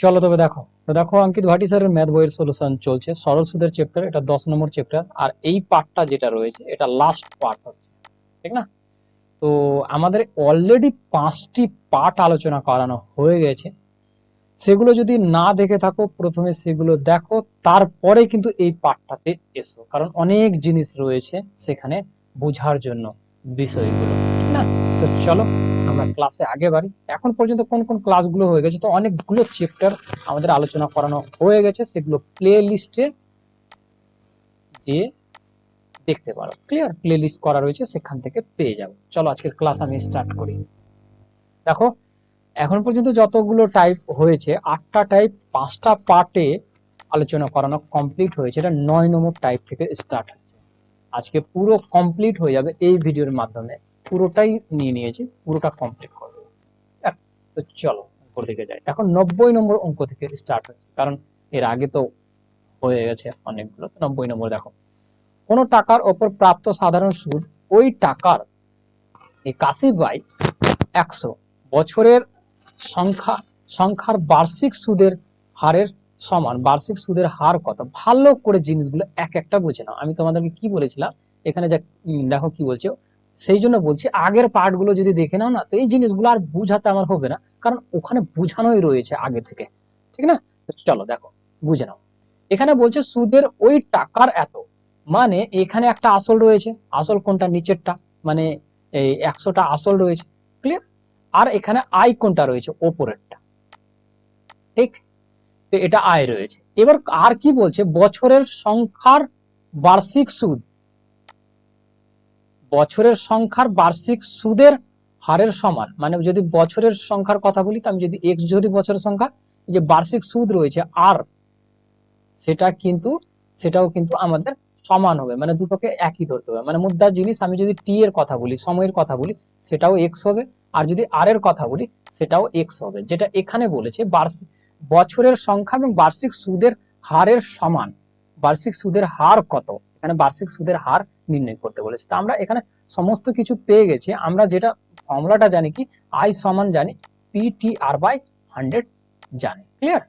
চলো তবে দেখো। তো দেখো, অঙ্কিত ভাটি স্যারের ম্যাথ বইয়ের সলিউশন চলছে, সরল সুদের চ্যাপ্টার, এটা 10 নম্বর চ্যাপ্টার। আর এই পার্টটা যেটা রয়েছে এটা লাস্ট পার্ট হচ্ছে, ঠিক না? তো আমাদের অলরেডি 5টি পার্ট আলোচনা করানো হয়ে গেছে। সেগুলো যদি না দেখে থাকো, প্রথমে সেগুলো দেখো, তারপরে কিন্তু এই পার্টটাতে এসো, কারণ অনেক জিনিস রয়েছে সেখানে বোঝার জন্য বিষয়গুলো, ঠিক না? তো চলো আমরা ক্লাসে আগে বাড়ি। এখন পর্যন্ত কোন কোন ক্লাসগুলো হয়ে গেছে, তো অনেকগুলো চ্যাপ্টার আমাদের আলোচনা করানো হয়ে গেছে, সেগুলো প্লে লিস্টে গিয়ে দেখতে পারো। ক্লিয়ার? প্লে লিস্ট করা রয়েছে, সেখান থেকে পেয়ে যাবো। চলো আজকের ক্লাস আমি স্টার্ট করি। দেখো, এখন পর্যন্ত যতগুলো টাইপ হয়েছে, 8টা টাইপ 5টা পার্টে আলোচনা করানো কমপ্লিট হয়েছে। এটা 9 নম্বর টাইপ থেকে স্টার্ট হচ্ছে। আজকে পুরো কমপ্লিট হয়ে যাবে এই ভিডিওর মাধ্যমে। পুরোটাই নিয়ে নিয়েছি, পুরোটা কমপ্লিট করবো। তো চলো উপর দিকে যাই। এখন 90 নম্বর অঙ্ক থেকে স্টার্ট হচ্ছে, কারণ এর আগে তো হয়ে গেছে অনেকগুলো। তো 90 নম্বর দেখো, কোনো টাকার ওপর প্রাপ্ত সাধারণ সুদ ওই টাকার 81/100 বছরের সংখ্যার বার্ষিক সুদের হারের সমান। বার্ষিক সুদের হার কত? ভালো করে জিনিসগুলো এক একটা বুঝে নাও। আমি তোমাদেরকে কি বলেছিলাম এখানে, যা দেখো কি বলছে, সেই জন্য বলছি আগের পার্টগুলো যদি দেখে নাও না, তো এই জিনিসগুলো আর বুঝাতে আমার হবে না, কারণ ওখানে বুঝানোই রয়েছে আগে থেকে, ঠিক না? চলো দেখো বুঝে নাও। এখানে বলছে সুদের ওই টাকার এত, মানে এখানে একটা আসল রয়েছে। আসল কোনটা? নিচেরটা, মানে এই 100টা আসল রয়েছে। ক্লিয়ার? আর এখানে আয় কোনটা রয়েছে? ওপরেরটা, ঠিক? তো এটা আয় রয়েছে। এবার আর কি বলছে? বছরের সংখ্যার বার্ষিক সুদ, বছরের সংখ্যার বার্ষিক সুদের হারের সমান। মানে যদি বছরের সংখ্যার কথা বলি, তো আমি যদি এক্স ধরি বছরের সংখ্যা, যে বার্ষিক সুদ রয়েছে আর, সেটাও কিন্তু আমাদের সমান হবে, মানে দুটোকে একই ধরতে হবে। মানে মুদ্রার জিনিস, আমি যদি টি এর কথা বলি, সময়ের কথা বলি, সেটাও এক্স হবে। আর যদি আর এর কথা বলি, সেটাও এক্স হবে। যেটা এখানে বলেছে বছরের সংখ্যা এবং বার্ষিক সুদের হারের সমান। বার্ষিক সুদের হার কত? এখানে বার্ষিক সুদের হার নির্ণয় করতে বলেছে। তো আমরা এখানে সমস্ত কিছু পেয়ে গেছি। আমরা যেটা ফর্মুলাটা জানি কি, আই সমান জানি PTR/100 জানি। ক্লিয়ার?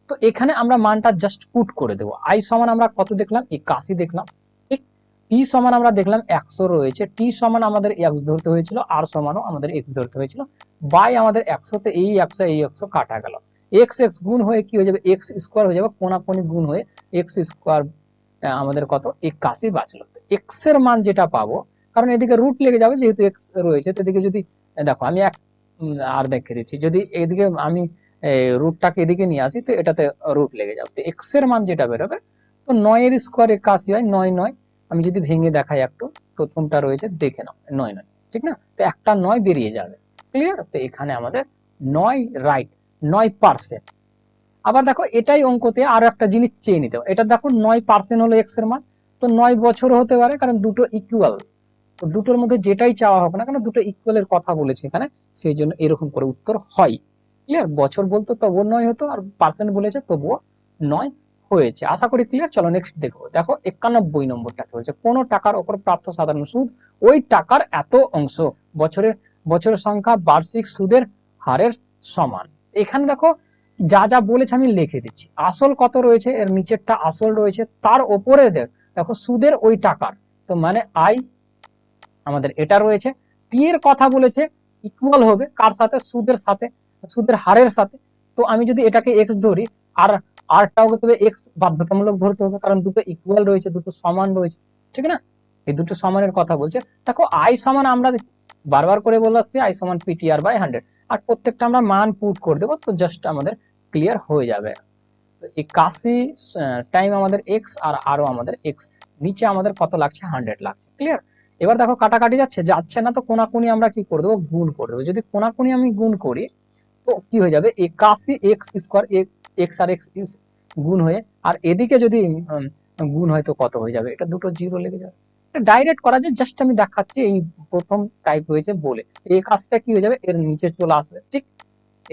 তো এখানে আমরা মানটা জাস্ট পুট করে দেবো। আই সমান আমরা কত দেখলাম? 81 দেখলাম, ঠিক? পি সমান আমরা দেখলাম 100 রয়েছে, টি সমান আমাদের এক্স ধরতে হয়েছিল, আর সমানও আমাদের এক্স ধরতে হয়েছিল, বাই আমাদের 100 তে এই 100 কাটা গেল। এক্স এক্স গুণ হয়ে কি হয়ে যাবে? এক্স স্কোয়ার হয়ে যাবে, কোনাকুনি গুণ হয়ে এক্স স্কোয়ার আমাদের কত? 81 বাঁচলো। এক্স এর মান যেটা পাবো, কারণ এদিকে রুট লেগে যাবে যেহেতু এক্স রয়েছে, তো এদিকে যদি দেখো আমি আর দেখে দিচ্ছি, যদি এদিকে আমি রুটটাকে এদিকে নিয়ে আসি, তো এটাতে রুট লেগে যাবে। তো এক্স এর মান যেটা বেরোবে, তো 9 এর স্কোয়ার 81 হয়, 9 9। আমি যদি ভেঙে দেখাই একটু, প্রথমটা রয়েছে দেখে নাও, 9 9, ঠিক না? তো একটা 9 বেরিয়ে যাবে। ক্লিয়ার? তো এখানে আমাদের 9 রাইট, 9%। আবার দেখো এটাই অঙ্কতে আরো একটা জিনিস চেয়ে নিতে হবে। এটা দেখো 9% হলো এক্স এর মান, তো 9 বছর হতে পারে, কারণ দুটো ইকুয়াল। তো দুটোর মধ্যে যেটাই চাওয়া হোক না কেন, দুটো ইকুয়ালের কথা বলেছে এখানে, সেই জন্য এরকম করে উত্তর হয়। ক্লিয়ার? বছর বলতো তবুও 9 হতো, আর পার্সেন্ট বলেছে তবুও 9 হয়েছে। আশা করি ক্লিয়ার। চলো নেক্সট দেখো। দেখো 91 নম্বরটাকে বলছে, কোন টাকার উপর প্রাপ্ত সাধারণ সুদ ওই টাকার এত অংশ বছরের সংখ্যা বার্ষিক সুদের হারের সমান। এখানে দেখো যা যা বলেছে আমি লিখে দিচ্ছি। আসল কত রয়েছে? এর নিচেরটা আসল রয়েছে, তার উপরে দেখো সুদের ওই টাকার, তো মানে আই আমাদের এটা রয়েছে। টি এর কথা বলেছে ইকুয়াল হবে কার সাথে? সুদের সাথে, সুদের হারের সাথে। তো আমি যদি এটাকে এক্স ধরি, আর আরটাও তবে এক্স বাধ্যতামূলক ধরতে হবে, কারণ দুটো ইকুয়াল রয়েছে, দুটো সমান রয়েছে, ঠিক না? এই দুটো সমানের কথা বলছে। দেখো আই সমান আমরা বারবার করে বলে আসছি, আই সমান PTR/100, আর প্রত্যেকটা আমরা মান পুট করে দেবো, তো জাস্ট আমাদের ক্লিয়ার হয়ে যাবে। 81 টাইম আমাদের এক্স, আর আরো আমাদের এক্স, নিচে আমাদের কত লাগছে? 100 লাগছে। ক্লিয়ার? এবার দেখো কাটাকাটি যাচ্ছে না, তো কোনাকুনি আমরা কি করে দেবো? গুণ করে দেবো। যদি কোনাকুনি আমি গুণ করি, তো কি হয়ে যাবে? 81 এক্স স্কোয়ার, এক্স আর এক্স গুণ হয়ে, আর এদিকে যদি গুণ হয়, তো কত হয়ে যাবে? এটা দুটো জিরো লেগে যাবে। ডাইরেক্ট করা যায়, জাস্ট আমি দেখাচ্ছি এই প্রথম টাইপ রয়েছে বলে। এই কাজটা কি হয়ে যাবে? এর নিচে চলে আসবে, ঠিক?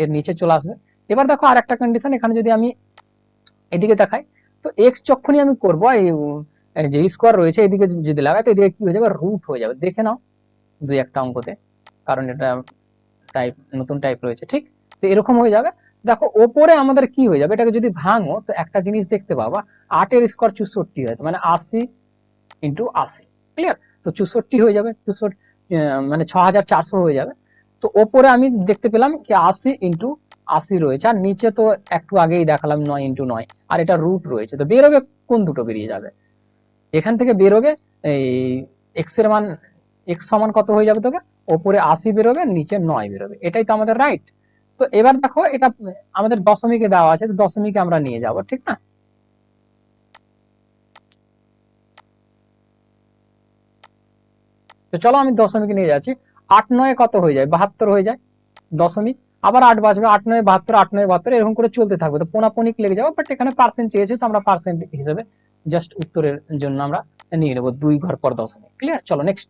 এর নিচে চলে আসবে। এবার দেখো আর একটা কন্ডিশন, এখানে যদি আমি এদিকে দেখাই, তো এক্স যখনই আমি করবো, এই যে স্কোয়ার রয়েছে এদিকে যদি লাগাই, তো এদিকে কি হয়ে যাবে? রুট হয়ে যাবে। দেখে নাও দুই একটা অঙ্কতে, কারণ এটা টাইপ নতুন টাইপ রয়েছে, ঠিক? তো এরকম হয়ে যাবে। দেখো ওপরে আমাদের কি হয়ে যাবে, এটাকে যদি ভাঙো তো একটা জিনিস দেখতে পাবা, 8 এর স্কোয়ার 64 হয়, মানে 80 ইন্টু 80, ক্লিয়ার? তো 64 হয়ে যাবে, 64 মানে 6400 হয়ে যাবে। তো ওপরে আমি দেখতে পেলাম কি 80 ইন্টু 80 রয়েছে, আর নিচে তো একটু আগেই দেখালাম 9 ইন্টু 9, আর এটা রুট রয়েছে। তো বেরোবে কোন দুটো বেরিয়ে যাবে, এখান থেকে বেরোবে এই এক্স এর মান, এক্স সমান কত হয়ে যাবে, তবে ওপরে 80 বেরোবে, নিচে 9 বেরোবে, এটাই তো আমাদের রাইট। তো এবার দেখো এটা আমাদের দশমিকে দেওয়া আছে, তো দশমিকে আমরা নিয়ে যাব, ঠিক না? তো চলো আমি দশমিকে নিয়ে যাচ্ছি। 8 9 কত হয়ে যায়, 72 হয়ে যায়। দশমিক, আবার 8 বাজবে, 8 9 72, 8 9 72, এরকম করে চলতে থাকবে। তো পোনাপনিক লেগে যাবে, বাট এখানে পার্সেন্ট চেয়েছে তো আমরা পার্সেন্ট হিসেবে জাস্ট উত্তরের জন্য আমরা নিয়ে নেবো 2 ঘর পর দশমিক, ক্লিয়ার? চলো নেক্সট।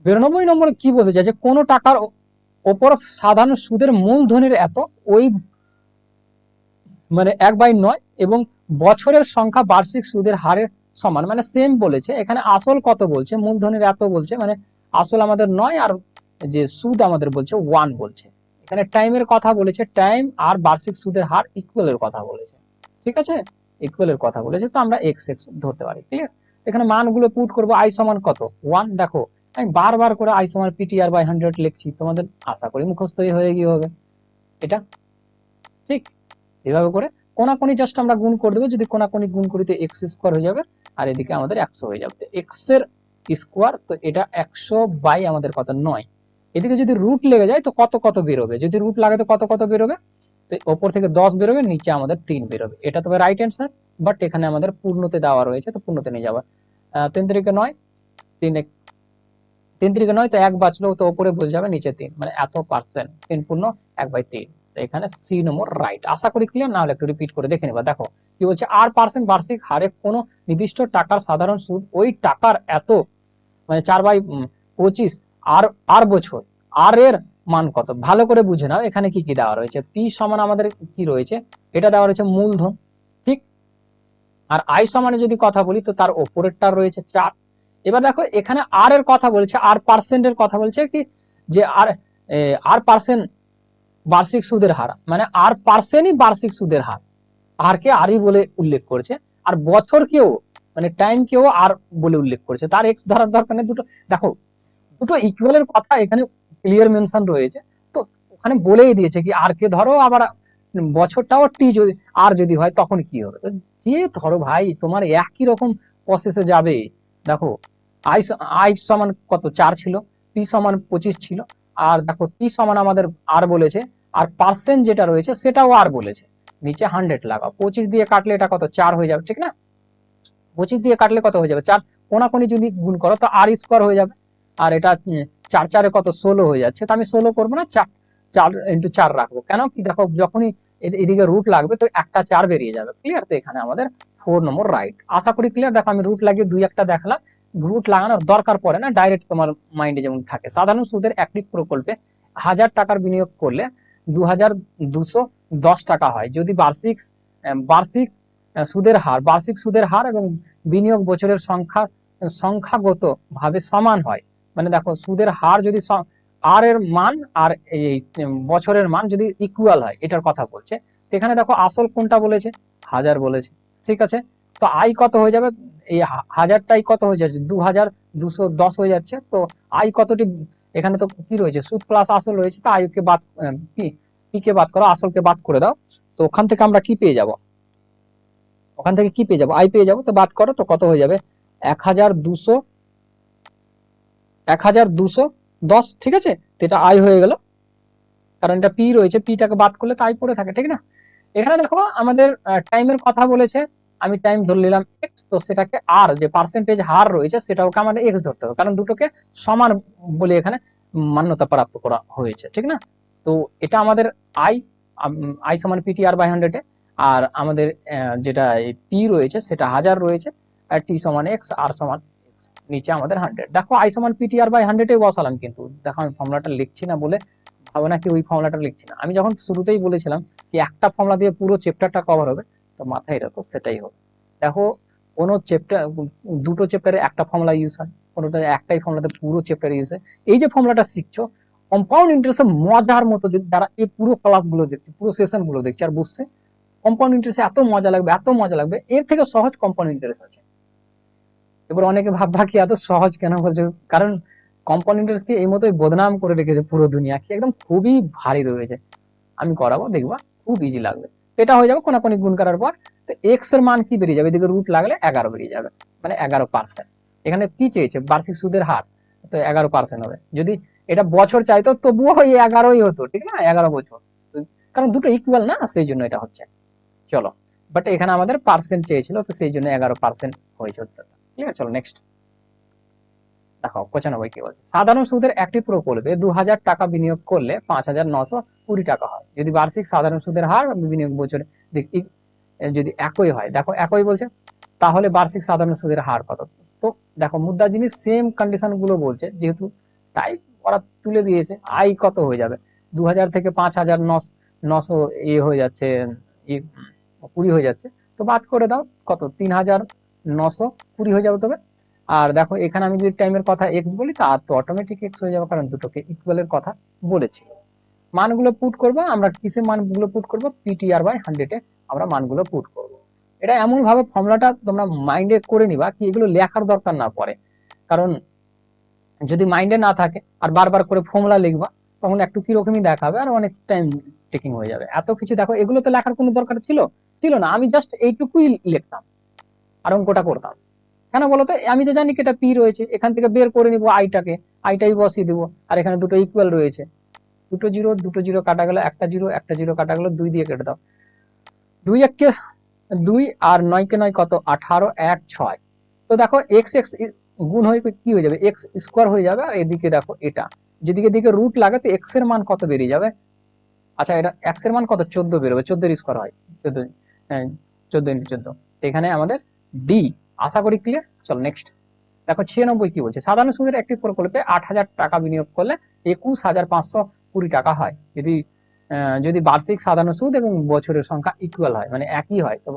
92 নম্বরে কি বলতে চাইছে, কোন টাকার ওপর সাধারণ সুদের মূলধনের এত, ওই মানে 1/9 এবং বছরের সংখ্যা বার্ষিক সুদের হারের সমান, মানে সেম বলেছে। এখানে আসল কত বলছে, মূলধনের এত বলছে, মানে আসল আমাদের 9 আর যে সুদ আমাদের বলছে 1 বলছে। এখানে টাইমের কথা বলেছে, টাইম আর বার্ষিক সুদের হার ইকুয়ালের কথা বলেছে, ঠিক আছে? ইকুয়ালের কথা বলেছে, তো আমরা এক্স এক্স ধরতে পারি, ক্লিয়ার? এখানে মানগুলো পুট করবো, আই সমান কত 1, দেখো আমি বারবার করে আই সমান পিটিআর বাই 100 লিখছি, তোমাদের আশা করি মুখস্থই হয়ে গিয়ে হবে এটা, ঠিক? এভাবে করে কোনাকুনি জাস্ট আমরা গুণ করে দেবো, যদি কোনাকুনি গুণ করি তো এক্স স্কোয়ার হয়ে যাবে, আর এদিকে আমাদের 100 হয়ে যাবে। এক্স এর স্কোয়ার, তো এটা 100 বাই আমাদের কত 9, এদিকে যদি রুট লেগে যায় তো কত কত বেরোবে, যদি রুট লাগে তো কত কত বেরোবে, তো ওপর থেকে 10 বেরোবে, নিচে আমাদের 3 বেরোবে, এটা তবে রাইট অ্যান্সার। বাট এখানে আমাদের পূর্ণতে দেওয়া রয়েছে, তো পূর্ণতে নিয়ে যাবো। 3 3 9, 3 3 9, তো 1 বাঁচলো, তো ওপরে বলে যাবে, নিচে 3, মানে এত পার্সেন্ট, 3 পূর্ণ 1/3। এখানে সি নম্বর রাইট। আশা করি ক্লিয়ার, না হলে একটু রিপিট করে দেখে নিবা। দেখো কি বলছে, আর পার্সেন্ট বার্ষিক হারে কোনো নির্দিষ্ট টাকার সাধারণ সুদ ওই টাকার এত, মানে 4/25, আর আর বছর, আর এর মান কত, ভালো করে বুঝে নাও। এখানে কি কি দেওয়া রয়েছে, পি সমান আমাদের কি রয়েছে, এটা দেওয়া রয়েছে মূলধন, ঠিক? আর আই সমানে যদি কথা বলি তো তার ওপরেরটা রয়েছে 4। এবার দেখো এখানে আর এর কথা বলছে, আর পার্সেন্টের কথা বলছে কি, যে আর পার্সেন্ট বার্ষিক সুদের হার, মানে আর পার্সেন্টই বার্ষিক সুদের হার, আর কে আরই বলে উল্লেখ করেছে, আর বছর কেও মানে টাইম কেও আর বলে উল্লেখ করেছে, তার এক্স ধরার দরকার নেই। দুটো দেখো, দুটো ইকুয়ালের কথা এখানে ক্লিয়ার মেনশন রয়েছে, তো ওখানে বলেই দিয়েছে কি আর কে ধরো, আবার বছরটাও টি যদি আর যদি হয় তখন কি হবে, তো যে ধরো ভাই তোমার একই রকম প্রসেসে যাবে। দেখো আই আই সমান কত 4 ছিল, পি সমান 25 ছিল, আর দেখো টি সমান আমাদের আর বলেছে, আর পার্সেন্ট যেটা রয়েছে সেটাও আর বলেছে। নিচে 100 লাগাও, 25 দিয়ে কাটলে এটা কত 4 হয়ে যাবে, ঠিক না? 25 দিয়ে কাটলে কত হয়ে যাবে 4, কোনাকুনি যদি গুণ করো তো আর স্কোয়ার হয়ে যাবে, আর এটা 4 4 কত 16 হয়ে যাচ্ছে, তো আমি 16 করবো না, 4 4 ইন্টু 4 রাখবো, কেন কি দেখো যখনই এদিকে রুট লাগবে তো একটা 4 বেরিয়ে যাবে, ক্লিয়ার? তো এখানে আমাদের 4 নম্বর রাইট। আশা করি ক্লিয়ার। দেখো আমি রুট লাগিয়ে 2 একটা দেখালাম, রুট লাগানোর দরকার পড়ে না, ডাইরেক্ট তোমার মাইন্ডে যেমন থাকে। সাধারণ সুদের একটি প্রকল্পে 1000 টাকার বিনিয়োগ করলে 2210 টাকা হয়, যদি বার্ষিক বার্ষিক সুদের হার, বার্ষিক সুদের হার এবং বিনিয়োগ বছরের সংখ্যাগত ভাবে সমান হয়, মানে দেখো সুদের হার যদি আর এর মান আর এই বছরের মান যদি ইকুয়াল হয়, এটার কথা বলছে। তো এখানে দেখো আসল কোনটা বলেছে, 1000 বলেছে, ঠিক আছে? তো আই কত হয়ে যাবে, এই হাজারটাই কত হয়ে যাচ্ছে 2210 হয়ে যাচ্ছে। তো আই কতটি, এখানে তো কি রয়েছে সুদ প্লাস আসল রয়েছে, তো আইকে বাদ পি কে বাদ করো, আসলকে বাদ করে দাও, তো ওখান থেকে আমরা কি পেয়ে যাব, ওখান থেকে কি পেয়ে যাবো, আই পেয়ে যাবো। তো বাদ করো, তো কত হয়ে যাবে 1200, 1210, ঠিক আছে? তো এটা আই হয়ে গেল, কারণ এটা পি রয়েছে, পিটাকে বাদ করলে তো আই পড়ে থাকে, ঠিক না? এখানে দেখো আমাদের টাইমের কথা বলেছে, আমি টাইম ধরে নিলাম এক্স, তো সেটাকে আর যে পার্সেন্টেজ হার রয়েছে সেটাকে আমাদের এক্স ধরতে হবে, কারণ দুটোকে সমান বলে এখানে মান্যতা প্রাপ্ত করা হয়েছে, ঠিক না? তো এটা আমাদের আই, আই সমান পিটি আর বাই 100 এ, আর আমাদের যেটা পি রয়েছে সেটা 1000 রয়েছে, আর টি সমান এক্স, আর সমান এক্স, নিচে আমাদের 100। দেখো আই সমান পিটি আর বাই 100 এ বসালাম, কিন্তু দেখো আমি ফর্মুলাটা লিখছি না বলে ভাবো না কি ওই ফর্মুলাটা লিখছি না, আমি যখন শুরুতেই বলেছিলাম কি একটা ফর্মুলা দিয়ে পুরো চ্যাপ্টারটা কভার হবে, তো মাথায় রাখো সেটাই হবে। দেখো কোনো চ্যাপ্টার, দুটো চ্যাপ্টারে একটা ফর্মুলা ইউজ হয়, কোনোটা একটাই ফর্মুলাতে পুরো চ্যাপ্টার ইউজ হয়। এই যে ফর্মুলাটা শিখছো কম্পাউন্ড ইন্টারেস্টে মজার মতো, যদি যারা এই পুরো ক্লাসগুলো দেখছে, পুরো সেশনগুলো দেখছে আর বুঝছে কম্পাউন্ড ইন্টারেস্টে এত মজা লাগবে, এত মজা লাগবে, এর থেকে সহজ কম্পাউন্ড ইন্টারেস্ট আছে। এবার অনেকে ভাববা কি এত সহজ কেন বলছো, কারণ কম্পাউন্ড ইন্টারেস্ট কি এই মতোই বদনাম করে রেখেছে পুরো দুনিয়া, কি একদম খুবই ভারী রয়েছে। আমি করাবো, দেখবা খুব ইজি লাগবে। তো এটা হয়ে যাবে কোনাকুনি গুণ করার পর। তো এক্স এর মান কি বেরিয়ে যাবে, এদিকে রুট লাগলে 11 বেরিয়ে যাবে, মানে 11%। এখানে কি চেয়েছে, বার্ষিক সুদের হার, তো 11% হবে। যদি এটা বছর চাইতো তবুও ওই 11ই হতো, ঠিক না, 11 বছর, কারণ দুটো ইকুয়াল না, সেই জন্য এটা হচ্ছে। চলো, বাট এখানে আমাদের পার্সেন্ট চেয়েছিল, তো সেই জন্য 11% হয়েছে উত্তরটা। ঠিক আছে, চলো নেক্সট দেখো 95 কি বলছে, সাধারণ সুদের একটি প্রকল্পে 2000 টাকা বিনিয়োগ করলে 5920 টাকা হয়, যদি বার্ষিক সাধারণ সুদের হার বিনিয়োগ বছরে যদি একই হয়, দেখো একই বলছে, তাহলে বার্ষিক সাধারণ সুদের হার কত। তো দেখো মুদ্রা জিনিস সেম কন্ডিশন গুলো বলছে, যেহেতু তাই ওরা তুলে দিয়েছে। আই কত হয়ে যাবে, 2000 থেকে 5900 হয়ে যাচ্ছে, 20 হয়ে যাচ্ছে, তো বাদ করে দাও, কত 3920 হয়ে যাবে। তবে আর দেখো এখানে আমি যদি টাইমের কথা এক্স বলি, তার তো অটোমেটিক এক্স হয়ে যাবে, কারণ দুটোকে ইকুয়ালের কথা বলেছি। মানগুলো পুট করবো আমরা, কিসে মানগুলো পুট করবো, পিটিআর বাই 100 এ আমরা মানগুলো পুট করব। এটা এমন ভাবে ফর্মুলাটা তোমরা মাইন্ডে করে নিবা কি এগুলো লেখার দরকার না পড়ে, কারণ যদি মাইন্ডে না থাকে আর বারবার করে ফর্মুলা লিখবা, তখন একটু কিরকমই দেখাবে আর অনেক টাইম টেকিং হয়ে যাবে। এত কিছু দেখো, এগুলো তো লেখার কোনো দরকার ছিল ছিল না, আমি জাস্ট এইটুকুই লিখতাম আর অঙ্কটা করতাম। কেন বলতো, আমি তো জানি কি এটা পি রয়েছে, এখান থেকে বের করে নিবো আইটাকে, আইটাই বসিয়ে দিব, আর এখানে দুটো ইকুয়াল রয়েছে, দুটো জিরো কাটা গেল, একটা জিরো কাটা গেল, 2 দিয়ে কেটে দাও, 2 এককে 2 আর 9 কে 9 কত, 18, 1 6। তো দেখো এক্স এক্স গুণ হয়ে কি হয়ে যাবে, এক্স স্কোয়ার হয়ে যাবে, আর এদিকে দেখো এটা যেদিকে দিকে রুট লাগে, তো এক্স এর মান কত বেরিয়ে যাবে। আচ্ছা, এটা এক্স এর মান কত, 14 বেরোবে, 14 এর স্কোয়ার হয় 14, 14 ইন্টু 14। এখানে আমাদের ডি, আশা করি ক্লিয়ার। চলো নেক্সট দেখো 96 কি বলছে, সাধারণ সুদের একটি প্রকল্পে 8000 টাকা বিনিয়োগ করলে 21520 টাকা হয়, যদি যদি বার্ষিক সাধারণ সুদ এবং বছরের সংখ্যা ইকুয়াল হয়, মানে একই হয়, তো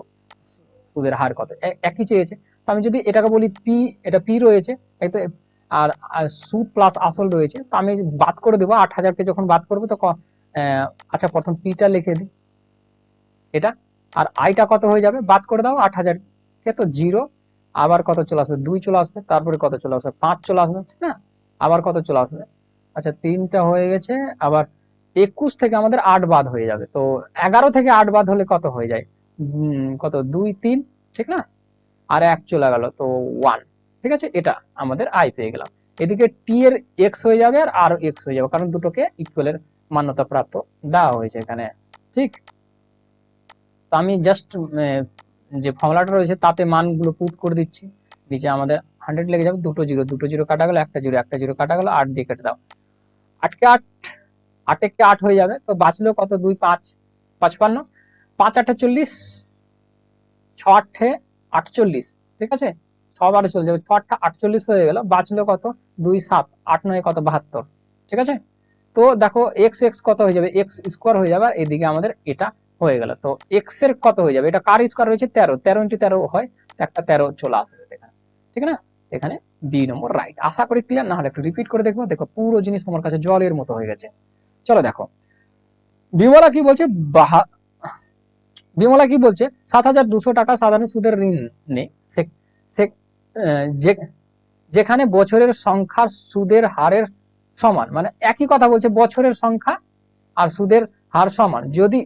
সুদের হার কত, একই চেয়েছে। তো আমি যদি এটাকে বলি পি, এটা পি রয়েছে, এই তো, আর সুদ প্লাস আসল রয়েছে, তো আমি বাদ করে দেবো 8000কে যখন বাদ করবো, তো আচ্ছা প্রথম পিটা লিখে দিই এটা, আর আইটা কত হয়ে যাবে, বাদ করে দাও 8000কে, তো 0, আবার কত চলে আসবে, 2 চলে আসবে, তারপরে কত চলে আসবে, 5 চলে আসবে, ঠিক না, আবার কত চলে আসবে, আচ্ছা 3টা হয়ে গেছে, আবার 21 থেকে আমাদের 8 বাদ হয়ে যাবে, তো 11 থেকে 8 বাদ হলে কত হয়ে যায়, কত 2 3, ঠিক না, আর 1 চলে গেল, তো 1। ঠিক আছে, এটা আমাদের আই পেয়ে গেলাম। এদিকে টি এর এক্স হয়ে যাবে আর আর এক্স হয়ে যাবে, কারণ দুটোকে ইকুয়ালের মান্যতা প্রাপ্ত দেওয়া হয়েছে এখানে। ঠিক, তো আমি জাস্ট যে ফর্মুলাটা রয়েছে তাতে মানগুলো পুট করে দিচ্ছি, নিচে আমাদের 100 লেগে যাবে, দুটো জিরো কাটা গেল, একটা জিরো কাটা গেল, 8 দিয়ে কেটে দাও, 8কে 8, 8 8 হয়ে যাবে, তো বাঁচলো কত, 2 5 55, 5 8 40, 6 8 48, ঠিক আছে, 6 12 চলে যাবে, 6 8 48 হয়ে গেল, বাঁচলো কত, 2 7 8 9 কত, 72, ঠিক আছে। তো দেখো এক্স এক্স কত হয়ে যাবে, এক্স স্কোয়ার হয়ে যাবে, আর এদিকে আমাদের এটা হয়ে গেল, তো এক্স এর কত হয়ে যাবে, এটা কার স্কোয়ার রয়েছে, 13, 13 ইন্টু 13 হয়, একটা 13 চলে আসবে এখানে, ঠিক না, এখানে বি নম্বর রাইট। আশা করি ক্লিয়ার, না হলে একটু রিপিট করে দেখবো, দেখো পুরো জিনিস তোমার কাছে জলের মতো হয়ে গেছে। চলো দেখো বিমলা কি বলছে, বিমলা কি বলছে, 7200 টাকা সাধারণ সুদের ঋণ নেই, যেখানে বছরের সংখ্যা সুদের হারের সমান, মানে একই কথা বলছে, বছরের সংখ্যা আর সুদের হার সমান, যদি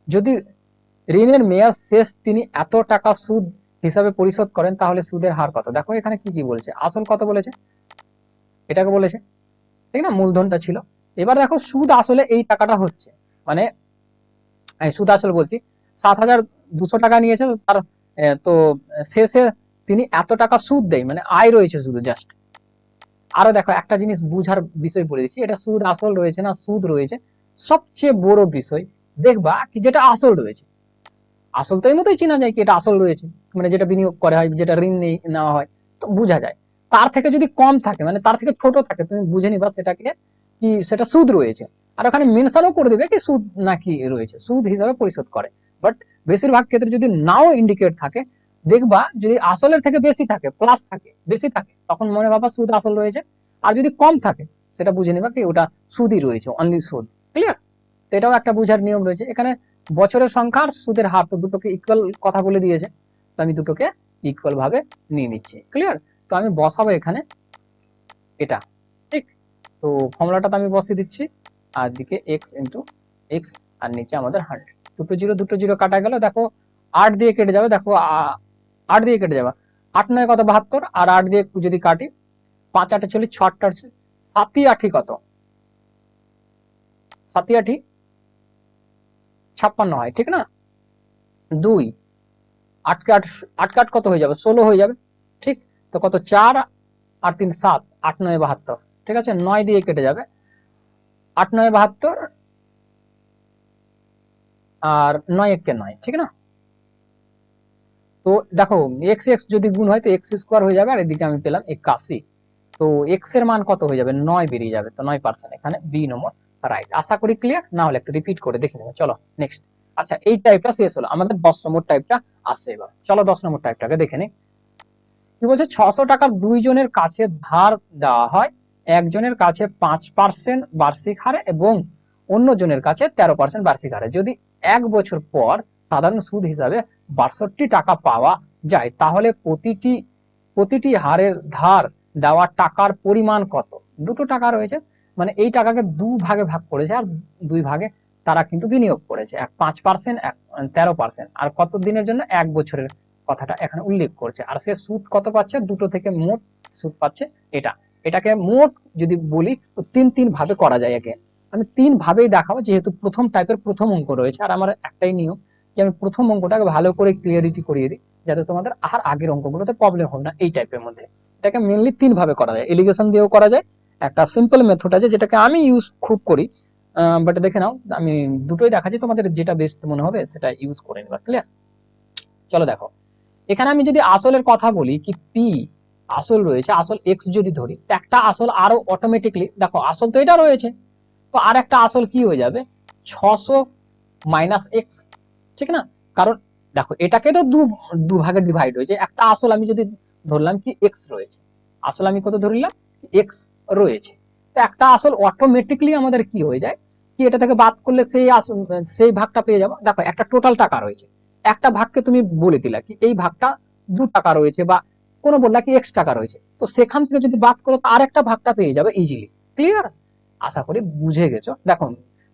যদি ঋণের মেয়াদ শেষ তিনি এত টাকা সুদ হিসাবে পরিশোধ করেন, তাহলে সুদের হার কত। দেখো এখানে কি কি বলছে, আসল কত বলেছে, এটাকে বলেছে, ঠিক না, মূলধনটা ছিল। এবার দেখো সুদ আসলে এই টাকাটা হচ্ছে, মানে সুদ আসলে বলছি, 7200 টাকা নিয়েছে, তার তো শেষে তিনি এত টাকা সুদ দেয়, মানে আয় রয়েছে শুধু জাস্ট। আরো দেখো একটা জিনিস বুঝার বিষয় বলে দিচ্ছি, এটা সুদ আসল রয়েছে না সুদ রয়েছে, সবচেয়ে বড় বিষয় দেখবা কি, যেটা আসল রয়েছে, আসল তো এই মতোই চেনা যায় কি এটা আসল রয়েছে, মানে যেটা বিনিয়োগ করা হয়, যেটা ঋণ নেওয়া হয়, তো বোঝা যায়। তার থেকে যদি কম থাকে, মানে তার থেকে ছোট থাকে, তুমি বুঝে নিবা সেটাকে কি, সেটা সুদ রয়েছে, আর ওখানে মেনশনও করে দেবে কি সুদ নাকি রয়েছে, সুদ হিসাবে পরিশোধ করে। বাট বেশিরভাগ ক্ষেত্রে যদি নাও ইন্ডিকেট থাকে, দেখবা যদি আসলের থেকে বেশি থাকে, প্লাস থাকে, বেশি থাকে, তখন মনে ভাবা সুদ আসল রয়েছে, আর যদি কম থাকে সেটা বুঝে নিবা কি ওটা সুদই রয়েছে, অনলি সুদ। ক্লিয়ার? তো এটাও একটা বুঝার নিয়ম রয়েছে। এখানে বছরের সংখ্যা আর সুদের হার, তো দুটোকে ইকুয়াল কথা বলে দিয়েছে, তো আমি দুটোকে ইকুয়াল ভাবে নিয়ে নিচ্ছি। ক্লিয়ার? তো আমি বসাবো এখানে এটা, ঠিক? তো ফর্মুলাটা তো আমি বসিয়ে দিচ্ছি, আর দিকে এক্স ইন্টু এক্স, আর নিচে আমাদের 100। দুটো জিরো কাটা গেল, দেখো 8 দিয়ে কেটে যাবে, দেখো 8 দিয়ে কেটে যাবে, 8 9 কত 72, আর 8 দিয়ে যদি কাটি 5 8 40, 6 8 7 8 কত, 7 8 56 হয়, ঠিক না? 2 8 কে 8 কে 8 কত হয়ে যাবে, 16 হয়ে যাবে, ঠিক? তো কত, 4 আর 3 7, 8 9 72, ঠিক আছে? 9 দিয়ে কেটে যাবে, 8 9 72, আর 9 1 কে 9, ঠিক না? তো দেখো এক্স এক্স যদি গুণ হয় তো এক্স স্কোয়ার হয়ে যাবে, আর এদিকে আমি পেলাম 81। তো এক্স এর মান কত হয়ে যাবে, 9 বেরিয়ে যাবে, তো 9%, এখানে বি নম্বর রাইট। আশা করি ক্লিয়ার, না হলে একটু রিপিট করে দেখে নেবো। চলো নেক্সট। আচ্ছা, এই টাইপটা শেষ হলো, আমাদের 10 নম্বর টাইপটা আসছে এবার। চলো 10 নম্বর টাইপটাকে দেখে নিই। কি বলছে, 600 টাকার দুইজনের কাছে ধার দেওয়া হয়, একজনের কাছে 5% বার্ষিক হারে এবং অন্য জনের কাছে 13% বার্ষিক হারে। যদি 1 বছর পর সাধারণ সুদ হিসাবে 62 টাকা পাওয়া যায়, তাহলে প্রতিটি হারের ধার দেওয়া টাকার পরিমাণ কত? দুটো টাকা রয়েছে, মানে এই টাকাকে দু ভাগে ভাগ করেছে, আর দুই ভাগে তারা কিন্তু বিনিয়োগ করেছে, এক 5%, এক 13%, আর কত দিনের জন্য, 1 বছরের কথাটা এখানে উল্লেখ করছে। আর সে সুদ কত পাচ্ছে, দুটো থেকে মোট সুদ পাচ্ছে এটা। এটাকে মোট যদি বলি তো তিন ভাবে করা যায়। একে আমি 3 ভাবেই দেখাবো, যেহেতু প্রথম টাইপের প্রথম অঙ্ক রয়েছে, আর আমার একটাই নিয়ম যে আমি প্রথম অঙ্কটাকে ভালো করে ক্লিয়ারিটি করিয়ে দিই, যাতে তোমাদের আর আগের অঙ্কগুলোতে প্রবলেম হবে না। এই টাইপের মধ্যে এটাকে মেনলি 3 ভাবে করা যায়। এলিগেশন দিয়েও করা যায়, একটা সিম্পল মেথড আছে যেটাকে আমি ইউজ খুব করি, বাট দেখে নাও আমি দুটোই দেখাচ্ছি, তোমাদের যেটা বেস্ট মনে হবে সেটা ইউজ করে নিবা। ক্লিয়ার? চলো দেখো, এখানে আমি যদি আসলের কথা বলি, কি পি আসল রয়েছে, আসল এক্স যদি ধরি, তো একটা আসল আরো অটোমেটিকলি, দেখো আসল তো এটা রয়েছে, তো আর একটা আসল কি হয়ে যাবে, 600 মাইনাস এক্স, ঠিক না? কারণ দেখো এটাকে তো দু ভাগে ডিভাইড হয়েছে, একটা আসল আমি যদি ধরলাম কি এক্স রয়েছে, আসল আমি কত ধরলাম, এক্স রয়েছে, তো একটা আসল অটোমেটিকলি আমাদের কি হয়ে যায়, কি এটা থেকে বাদ করলে সেই আসল সেই ভাগটা পেয়ে যাবো। দেখো একটা টোটাল টাকা রয়েছে, একটা ভাগকে তুমি বলে দিলা কি এই ভাগটা 2 টাকা রয়েছে, বা কোনো বললা কি এক্স টাকা রয়েছে, তো সেখান থেকে যদি বাদ করো তো আরেকটা ভাগটা পেয়ে যাবে ইজিলি। ক্লিয়ার? আশা করি বুঝে গেছো। দেখো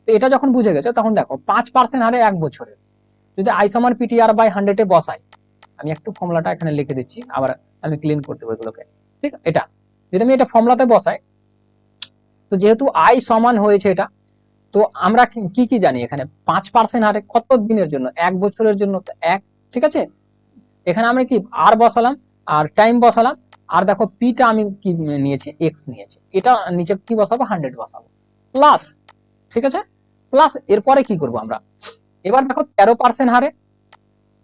তো এটা যখন বুঝে গেছো, তখন দেখো 5% হারে 1 বছরে যদি আই সমান পিটিআর বাই 100 বসাই, আমি একটু ফর্মুলাটা এখানে লিখে দিচ্ছি, আবার আমি ক্লিন করতে পারবো এগুলোকে। ঠিক, এটা যদি আমি এটা ফর্মুলাতে বসাই, তো যেহেতু আই সমান হয়েছে এটা, তো আমরা কি কি জানি, এখানে 5% হারে কত দিনের জন্য, 1 বছরের জন্য, তো 1, ঠিক আছে? এখানে আমরা কি আর বসালাম, আর টাইম বসালাম, আর দেখো পিটা আমি কি নিয়েছি, এক্স নিয়েছি, এটা নিচে কি বসাবো, 100 বসাবো, প্লাস, ঠিক আছে, প্লাস এরপরে কি করব আমরা, এবার দেখো 13% হারে,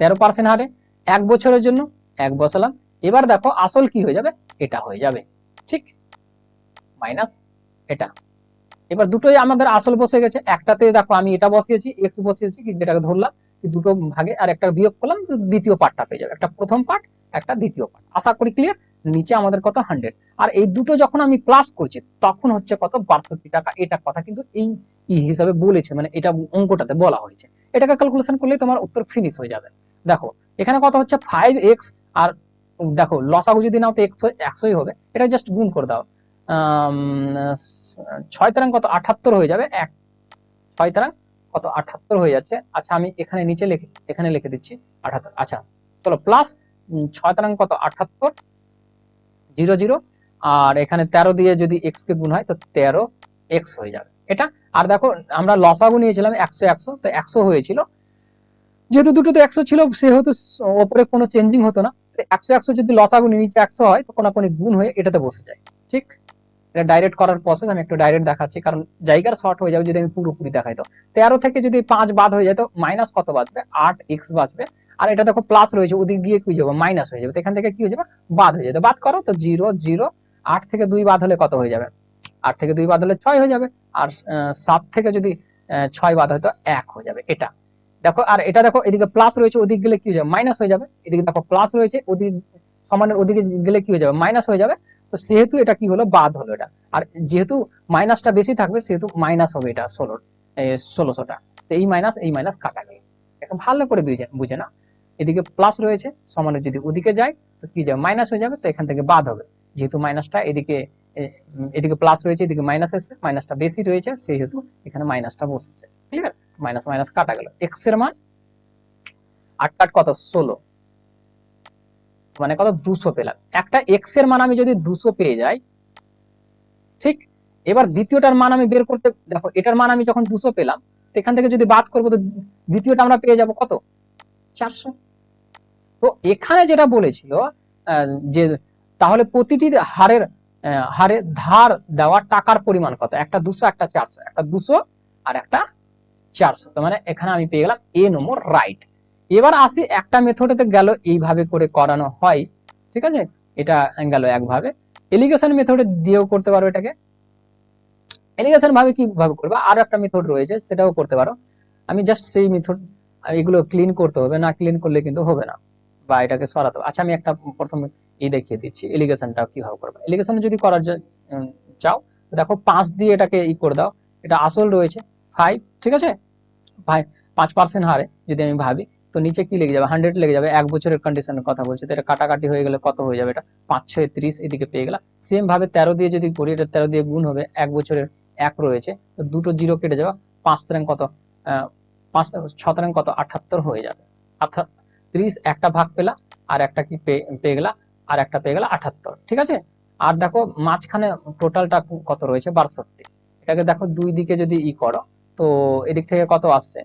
13% হারে 1 বছরের জন্য 1 বসালাম, এবার দেখো আসল কি হয়ে যাবে, এটা হয়ে যাবে, ঠিক, মাইনাস এটা। এবার দুটোই আমাদের আসল বসে গেছে, একটাতে দেখো আমি এটা বসিয়েছি, এক্স বসিয়েছি, কি যেটাকে ধরলাম দুটো ভাগে, আর একটা বিয়োগ করলাম, দ্বিতীয় পার্টটা পেয়ে যাবে, একটা প্রথম পার্ট, একটা দ্বিতীয় পার্ট। আশা করি ক্লিয়ার। নিচে আমাদের কত, 100, আর এই দুটো যখন আমি প্লাস করছি তখন হচ্ছে কত, 62 টাকা। এটা কথা কিন্তু এই হিসাবে বলেছে, মানে এটা অঙ্কটাতে বলা হয়েছে, এটাকে ক্যালকুলেশন করলে তোমার উত্তর ফিনিশ হয়ে যাবে। দেখো এখানে কত হচ্ছে 5x, আর দেখো লসাগু যদি নাও তো 100ই হবে, এটা জাস্ট গুণ করে দাও, 6 তারাং কত 78 হয়ে যাবে, 6 তারাং কত 78 হয়ে যাচ্ছে। আচ্ছা আমি এখানে নিচে এখানে লিখে দিচ্ছি 78। আচ্ছা চলো প্লাস 6 তারাং কত 78 0 0, আর এখানে 13 দিয়ে যদি এক্স কে গুণ হয় তো 13 এক্স হয়ে যাবে এটা। আর দেখো আমরা লসাগু নিয়েছিলাম 100 100, তো 100 হয়েছিল, যেহেতু দুটোতে 100 ছিল সেহেতু ওপরে কোনো চেঞ্জিং হতো না, তো 100 100 যদি লসাগু নিচে 100 হয় তো কোনাকুনি গুণ হয়ে এটাতে বসে যায়। ঠিক, এটা ডাইরেক্ট করার প্রসেস, আমি একটু ডাইরেক্ট দেখাচ্ছি কারণ জায়গার শর্ট হয়ে যাবে যদি আমি পুরোপুরি দেখাই। তো 13 থেকে যদি 5 বাদ হয়ে যায় তো মাইনাস কত বাঁচবে, 8 এক্স বাঁচবে, আর এটা দেখো প্লাস রয়েছে, ওদিক গিয়ে কি যাবে, মাইনাস হয়ে যাবে, তো এখান থেকে কি হয়ে যাবে, বাদ হয়ে যাবে। বাদ করো তো 0 0, 8 থেকে 2 বাদ হলে কত হয়ে যাবে, 8 থেকে 2 বাদ হলে 6 হয়ে যাবে, আর 7 থেকে যদি 6 বাদ হয় তো 1 হয়ে যাবে এটা। দেখো আর এটা দেখো এদিকে প্লাস রয়েছে, ওদিক গেলে কি হয়ে যাবে, মাইনাস হয়ে যাবে, এদিকে দেখো প্লাস রয়েছে, ওদিক সমানের ওদিকে গেলে কি হয়ে যাবে, মাইনাস হয়ে যাবে, তো সেহেতু এটা কি হলো, বাদ হলো এটা। আর যেহেতু মাইনাসটা বেশি থাকবে সেহেতু মাইনাস হবে এটা 1600টা। তো এই মাইনাস কাটা গেল। এখন ভালো করে বুঝে না, এদিকে প্লাস রয়েছে, সমানে যদি ওদিকে যায় তো কি যাবে, মাইনাস হয়ে যাবে, তো এখান থেকে বাদ হবে। যেহেতু মাইনাসটা এদিকে প্লাস রয়েছে, এদিকে মাইনাস এসেছে, মাইনাসটা বেশি রয়েছে সেহেতু এখানে মাইনাসটা বসছে। ক্লিয়ার? মাইনাস মাইনাস কাটা গেল। এক্স এর মান 8 কাট কত, 16, মানে কত, 200 পেলাম। একটা এক্স এর মান আমি যদি 200 পেয়ে যাই, ঠিক, এবার দ্বিতীয়টার মান আমি বের করতে, দেখো এটার মান আমি যখন 200 পেলাম, তো এখান থেকে যদি বাদ করবো তো দ্বিতীয়টা আমরা পেয়ে যাব কত, 400। তো এখানে যেটা বলেছিল যে তাহলে প্রতিটি হারে ধার দেওয়া টাকার পরিমাণ কত, একটা 200 একটা 400, একটা 200 আর একটা 400, তো মানে এখানে আমি পেয়ে গেলাম এ নম্বর রাইট। এবার আসি একটা মেথডেতে গেল এইভাবে করে করানো হয়, ঠিক আছে, এটা গেল একভাবে। এলিগেশন মেথডে দিয়েও করতে পারো এটাকে। এলিগেশন ভাবে কিভাবে করবে, আরো একটা মেথড রয়েছে সেটাও করতে পারো। আমি জাস্ট সেই মেথড, এগুলো ক্লিন করতে হবে, না ক্লিন করলে কিন্তু হবে না, বা এটাকে সরাতে হবে। আচ্ছা আমি একটা প্রথমে দেখিয়ে দিচ্ছি এলিগেশনটা কিভাবে করবে। এলিগেশন যদি করার চাও, দেখো 5 দিয়ে এটাকে করে দাও। এটা আসল রয়েছে 5, ঠিক আছে, 5% হারে যদি আমি ভাবি, তো নিচে কি লেগে যাবে, 100 লেগে যাবে। 1 বছরের কন্ডিশনের কথা বলছে, তো এটা কাটাকাটি হয়ে গেলে কত হয়ে যাবে, এটা 5 6 30 এদিকে পেয়ে গেলাম। সেম ভাবে 13 দিয়ে যদি করি, এটা 13 দিয়ে গুণ হবে, 1 বছরের 1 রয়েছে, তো দুটো জিরো কেটে যাবে, 5 তেরং কত, 5 6 তেরং কত, 78 হয়ে যাবে। 30 একটা ভাগ পেলা, আর একটা কি পেয়ে গেলা, আর একটা পেয়ে গেলা 78, ঠিক আছে। আর দেখো মাঝখানে টোটালটা কত রয়েছে, 62। এটাকে দেখো দুই দিকে যদি করো, তো এদিক থেকে কত আসছে,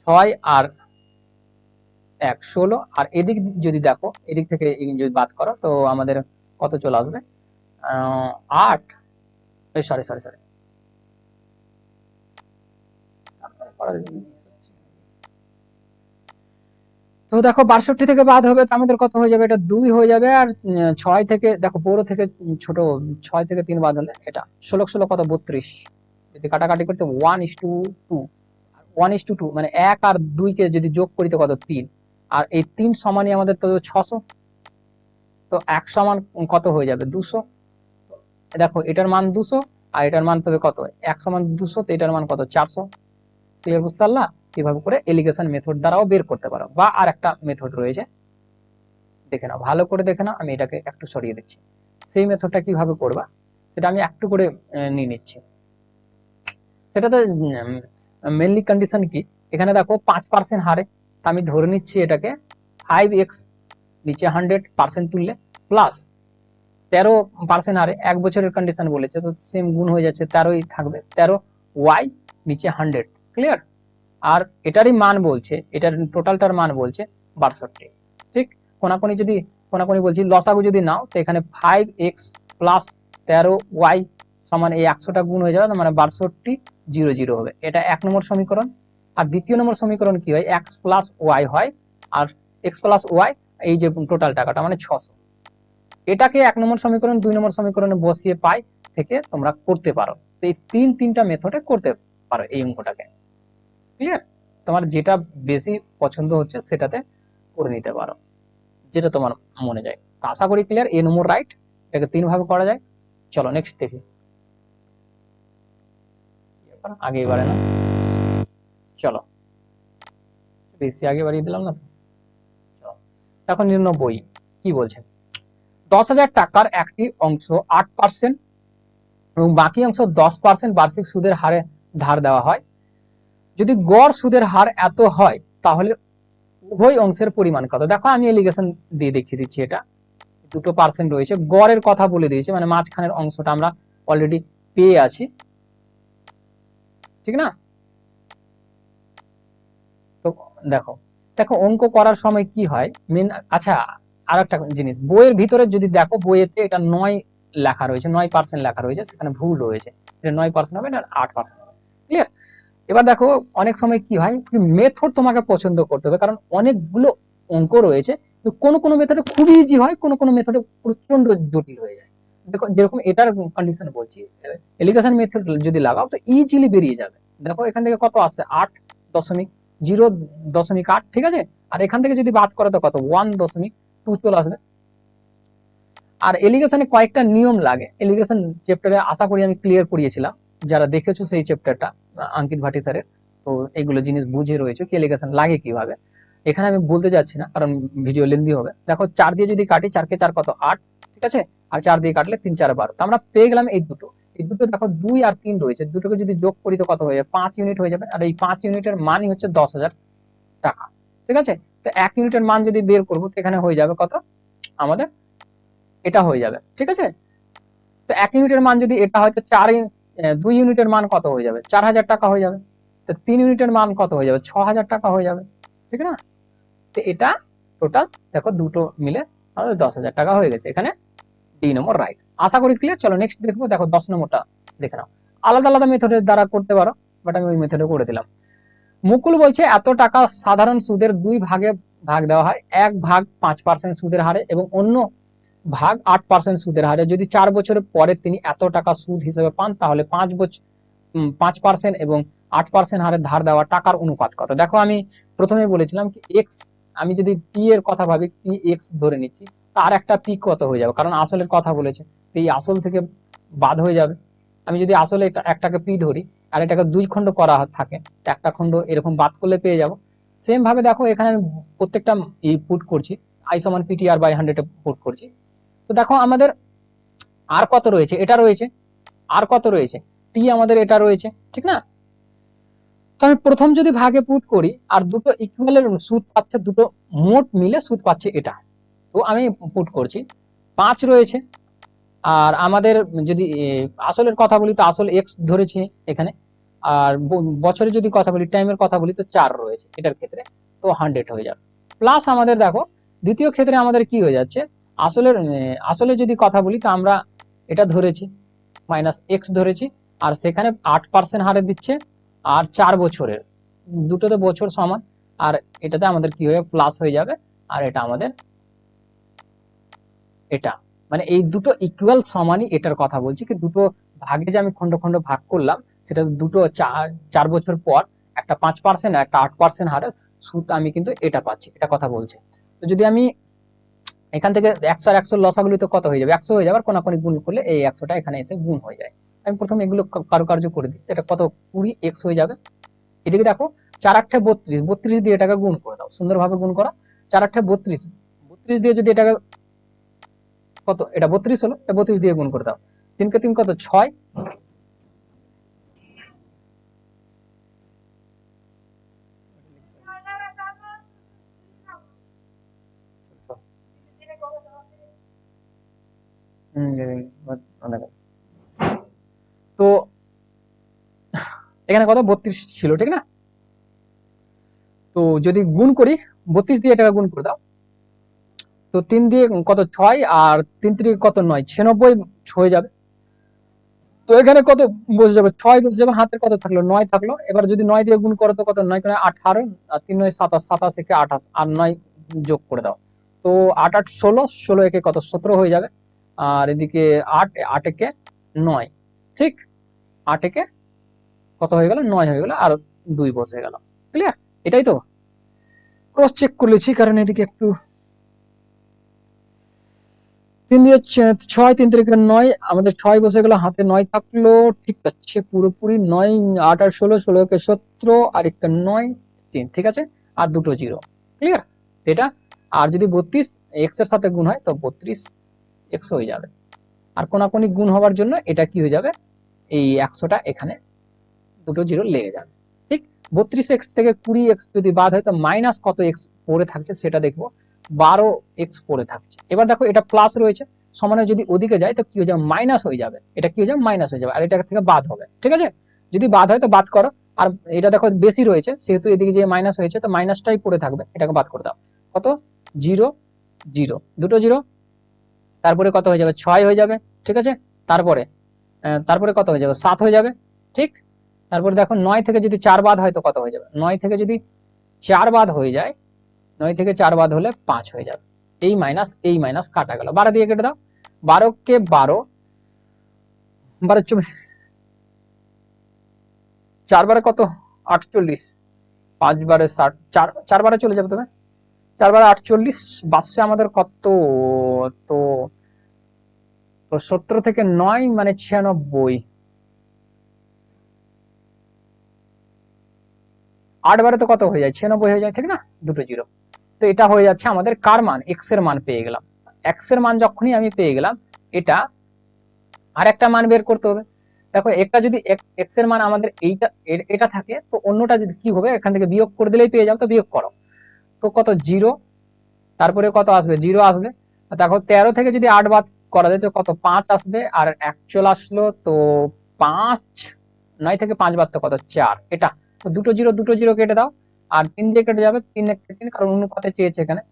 6 আর 1 16, আর এদিক যদি দেখো, এদিক থেকে যদি বাদ করো তো আমাদের কত চলে আসবে, 8, সরি সরি সরি, তো দেখো 62 থেকে বাদ হবে, তো আমাদের কত হয়ে যাবে, এটা 2 হয়ে যাবে। আর 6 থেকে দেখো বড় থেকে ছোট, 6 থেকে 3 বাদ হলে এটা 16 16 কত, 32। যদি কাটাকাটি করতে 1:2, 1:2, মানে 1 আর 2 কে যদি যোগ করি তো কত, 3, আর এই 3 সমানই আমাদের তো 600, তো 1 সমান কত হয়ে যাবে, 200। দেখো এটার মান 200 আর এটার মান তবে কত, 1 সমান 200, তো এটার মান কত, 400। ক্লিয়ার? বুঝতে পারলা? কিভাবে করে এলিগেশন মেথড দ্বারাও বের করতে পারো। বা আর একটা মেথড রয়েছে, দেখে নাও, ভালো করে দেখে নাও, আমি এটাকে একটু সরিয়ে দিচ্ছি। সেই মেথডটা কিভাবে করবা সেটা আমি একটু করে নিয়ে নিচ্ছি। সেটাতে মেনলি কন্ডিশন কি, এখানে দেখো 5% হারে, তা আমি ধরে নিচ্ছি এটাকে 5x নিচে 100% তুললে প্লাস 13% হারে, 1 বছরের কন্ডিশন বলেছে, তো সেম গুণ হয়ে যাচ্ছে, 13ই থাকবে, 13y নিচে 100। ক্লিয়ার? আর এটারই মান বলছে, এটার টোটালটার মান বলছে 62। ঠিক, কোনাকুনি বলছি, লসাগু যদি নাও তো এখানে 5x প্লাস 13y সমান এই 100টা গুণ হয়ে যাবে, মানে 62 0 0 হবে। এটা 1 নম্বর সমীকরণ। আর দ্বিতীয় নম্বর সমীকরণ কি হয়, x প্লাস y হয়, আর x প্লাস y এই যে টোটাল টাকাটা মানে 600। এটাকে 1 নম্বর সমীকরণ 2 নম্বর সমীকরণে বসিয়ে পাই থেকে তোমরা করতে পারো। তো এই তিনটা মেথডে করতে পারো এই অঙ্কটাকে। ক্লিয়ার? তোমার যেটা বেশি পছন্দ হচ্ছে সেটাতে করে নিতে পারো, যেটা তোমার মনে যায়। তো আশা করি ক্লিয়ার, এ নম্বর রাইট, এটাকে 3 ভাবে করা যায়। চলো নেক্সট দেখি, আগে বাড়ে না, চলো বেশি আগে বাড়িয়ে দিলাম না তো। এখন 99 কি বলছে, 10,000 টাকার একটি অংশ 8% এবং বাকি অংশ 10% বার্ষিক সুদের হারে ধার দেওয়া হয়। যদি গড় সুদের হার এত হয় তাহলে উভয় অংশের পরিমাণ কত। দেখো আমি এলিগেশন দিয়ে দেখিয়ে দিচ্ছি, এটা দুটো পার্সেন্ট রয়েছে, গড়ের কথা বলে দিয়েছে, মানে মাঝখানের অংশটা আমরা অলরেডি পেয়ে আছি, ঠিক না। তো দেখো দেখো অঙ্ক করার সময় কি হয় মেন, আচ্ছা আর একটা জিনিস, বইয়ের ভিতরে যদি দেখো, বইয়েতে এটা 9 লেখা রয়েছে, 9% লেখা রয়েছে, সেখানে ভুল রয়েছে, এটা 9% হবে না, 8% হবে। ক্লিয়ার? এবার দেখো অনেক সময় কি হয়, মেথড তোমাকে পছন্দ করতে হবে, কারণ অনেকগুলো অঙ্ক রয়েছে, কোন মেথডে খুবই ইজি হয়, কোন মেথডে প্রচন্ড জটিল হয়ে যায়। দেখো যেরকম এটার কন্ডিশন বলছি, এলিগেশন মেথড যদি লাগাও তো ইজিলি বেরিয়ে যাবে। দেখো এখান থেকে কত আসছে, 8.0.8, ঠিক আছে। আর এখান থেকে যদি বাদ করে তো কত, 1.2 চলে আসবে। আর এলিগেশনে কয়েকটা নিয়ম লাগে, এলিগেশন চ্যাপ্টারে আশা করি আমি ক্লিয়ার করিয়েছিলাম, যারা দেখেছো সেই চ্যাপ্টারটা অঙ্কিত ভাটি স্যারের, তো এইগুলো জিনিস বুঝে রয়েছে কি এলিগেশন লাগে কিভাবে। এখানে আমি বলতে যাচ্ছি না কারণ ভিডিও লেন্দি হবে। দেখো 4 দিয়ে যদি কাটি, 4 কে 4 কত 8, ঠিক আছে, আর 4 দিয়ে কাটলে 3 4 12, তো আমরা পেয়ে গেলাম এই দুটো। এই দুটো দেখো 2 আর 3 রয়েছে, দুটোকে যদি যোগ করি তো কত হয়ে যাবে, 5 ইউনিট হয়ে যাবে। আর এই 5 ইউনিটের মানই হচ্ছে 10,000 টাকা, ঠিক আছে। তো 1 ইউনিটের মান যদি বের করবো তো এখানে হয়ে যাবে কত আমাদের, এটা হয়ে যাবে, ঠিক আছে। তো 1 ইউনিটের মান যদি এটা হয় তো 2 ইউনিটের মান কত হয়ে যাবে, 4,000 টাকা হয়ে যাবে। তো 3 ইউনিটের মান কত হয়ে যাবে, 6,000 টাকা হয়ে যাবে, ঠিক না। তো এটা টোটাল দেখো দুটো মিলে আমাদের 10,000 টাকা হয়ে গেছে। এখানে ডি নম্বর রাইট। আশা করি ক্লিয়ার। চলো নেক্সট দেখবো। দেখো 10 নম্বরটা দেখে নাও। আলাদা আলাদা মেথডের দ্বারা করতে পারো, বাট আমি ওই মেথডে করে দিলাম। মুকুল বলছে এত টাকা সাধারণ সুদের 2 ভাগে ভাগ দেওয়া হয়, 1 ভাগ 5% সুদের হারে এবং অন্য ভাগ 8% সুদের হারে। যদি 4 বছরের পরে তিনি এত টাকা সুদ হিসেবে পান তাহলে 5% এবং 8% হারে ধার দেওয়া টাকার অনুপাত কত। দেখো আমি প্রথমে বলেছিলাম কি এক্স, আমি যদি পি এর কথা ভাবি, পি এক্স ধরে নিচ্ছি, তার একটা পি কত হয়ে যাবে, কারণ আসলের কথা বলেছে, তো এই আসল থেকে বাদ হয়ে যাবে। আমি যদি আসলে একটাকে পি ধরি আর এটাকে 2 খণ্ড করা থাকে, একটা খণ্ড এরকম বাদ করলে পেয়ে যাব। সেম ভাবে দেখো এখানে প্রত্যেকটা পুট করছি, আই সমান পিটিআর বাই 100 পুট করছি। তো দেখো আমাদের আর কত রয়েছে, এটা রয়েছে, আর কত রয়েছে, টি আমাদের এটা রয়েছে, ঠিক না। তো আমি প্রথম যদি ভাগে পুট করি আর দুটো ইকুয়ালের সুদ পাচ্ছে, দুটো মোট মিলে সুদ পাচ্ছে এটা, তো আমি পুট করছি 5 রয়েছে। আর আমাদের যদি আসলের কথা বলি তো আসল এক্স ধরেছি এখানে, আর বছরে যদি কথা বলি, টাইমের কথা বলি তো 4 রয়েছে এটার ক্ষেত্রে, তো 100 হয়ে যাবে। প্লাস আমাদের দেখো দ্বিতীয় ক্ষেত্রে আমাদের কি হয়ে যাচ্ছে, আসলে যদি কথা বলি তো আমরা এটা ধরেছি মাইনাস এক্স ধরেছি, আর সেখানে 8% হারে দিচ্ছে, আর 4 বছরের, দুটোতে বছর সমান, আর এটাতে আমাদের কি হয়ে প্লাস হয়ে যাবে। আর এটা আমাদের এটা, মানে এই দুটো ইকুয়াল সমানই, এটার কথা বলছি কি দুটো ভাগে যে আমি খন্ড খন্ড ভাগ করলাম, সেটা দুটো 4 বছর পর একটা 5% আর একটা 8% হারে সুদ আমি কিন্তু এটা পাচ্ছি, এটা কথা বলছে। তো যদি আমি এখান থেকে 100 আর 100 লসাগুলি তো কত হয়ে যাবে, 100 হয়ে যাবে, আর কোনাকুনি গুণ করলে এই 100টা এখানে এসে গুণ হয়ে যায়। আমি প্রথমে এগুলো কারুকার্য করে দিই, এটা কত 20 এক্স হয়ে যাবে। এদিকে দেখো 4 8 32, 32 দিয়ে এটাকে গুণ করে দাও, সুন্দরভাবে গুণ করা। 4 8 32, 32 দিয়ে যদি এটাকে কত, এটা 32 হলো, এটা 32 দিয়ে গুণ করে দাও। 3 কে 3 কত 6, তো এখানে কত 32 ছিল, ঠিক না। তো যদি গুণ করি 32 দিয়ে এটাকে গুণ করে দাও, তো 3 দিয়ে কত 6, আর 3 3 কত 9, 96 হয়ে যাবে। তো এখানে কত বসে যাবে, 6 বসে যাবে, হাতের কত থাকলো 9 থাকলো। এবার যদি 9 দিয়ে গুণ করো তো কত, 9 করে 18, আর 3 9 27, 27 একে 28, আর 9 যোগ করে দাও, তো 8 8 16, 16 একে কত 17 হয়ে যাবে। আর এদিকে 8 8 একে 9, ঠিক, 8 একে কত হয়ে গেল 9 হয়ে গেল, আর 2 বসে গেল। ক্লিয়ার, এটাই তো ক্রস চেক করেছি, কারণ এদিকে একটু 3 দিয়ে 6, 3 থেকে 9, আমাদের 6 বসে গেল, হাতে 9 থাকলো, ঠিক আছে পুরোপুরি 9 8 আর 16, 16 কে 17, আর একটা 9 3, ঠিক আছে, আর দুটো জিরো। ক্লিয়ার এটা। আর যদি 32 এক্স এর সাথে গুণ হয় তো 32 এক্স হয়ে যাবে। আর কোনাকুনি গুণ হওয়ার জন্য এটা কি হয়ে যাবে, এই 100টা এখানে দুটো জিরো লেগে যাবে, ঠিক। 32 এক্স থেকে 20 এক্স যদি বাদ হয় তো মাইনাস কত এক্স পড়ে থাকছে সেটা দেখবো, 12 এক্স পড়ে থাকছে। এবার দেখো এটা প্লাস রয়েছে, সমানে যদি ওদিকে যায় তো কি হয়ে যাবে, মাইনাস হয়ে যাবে, এটা কি হয়ে যাবে মাইনাস হয়ে যাবে, আর এটা থেকে বাদ হবে, ঠিক আছে। যদি বাদ হয় তো বাদ করো, আর এটা দেখো বেশি রয়েছে সেহেতু এদিকে যে মাইনাস হয়েছে তো মাইনাসটাই পড়ে থাকবে, এটাকে বাদ করে দাও। কত 0 0, দুটো জিরো, তারপরে কত হয়ে যাবে 6 হয়ে যাবে, ঠিক আছে। তারপরে তারপরে কত হয়ে যাবে 7 হয়ে যাবে, ঠিক। তারপরে দেখো 9 থেকে যদি 4 বাদ হয় তো কত হয়ে যাবে, 9 থেকে যদি 4 বাদ হয়ে যায়, 9 থেকে 4 বাদ হলে 5 হয়ে যাবে। এই মাইনাস কাটা গেল, 12 দিয়ে কেটে দাও, 12 কে 12, 12 24, 4 বারে কত 48, 5 বারে 60, 4 বারে চলে যাবে, তবে 4 বারে 48 বাসছে আমাদের কত, তো তো 17 থেকে 9 মানে 96, 8 বারে তো কত হয়ে যায়, 96 হয়ে যায়, ঠিক না, দুটো জিরো। তো এটা হয়ে যাচ্ছে আমাদের কার মান, এক্স এর মান পেয়ে গেলাম। এক্স এর মান যখনই আমি পেয়ে গেলাম, এটা আর একটা মান বের করতে হবে। দেখো একটা যদি এক্স এর মান আমাদের এইটা এটা থাকে, তো অন্যটা যদি কি হবে, এখান থেকে বিয়োগ করে দিলেই পেয়ে যাও, তো বিয়োগ করো। তো কত, জিরো, তারপরে কত আসবে, জিরো আসবে। দেখো 13 থেকে যদি 8 বাদ করা যায় তো কত, 5 আসবে, আর অ্যাকচুয়াল আসলো তো 5, 9 থেকে 5 বাদ তো কত, 4, এটা। তো দুটো জিরো কেটে দাও, আর 3 দিয়ে কেটে যাবে, 3 1 3, কারণ অনুপাতে চেয়েছে এখানে।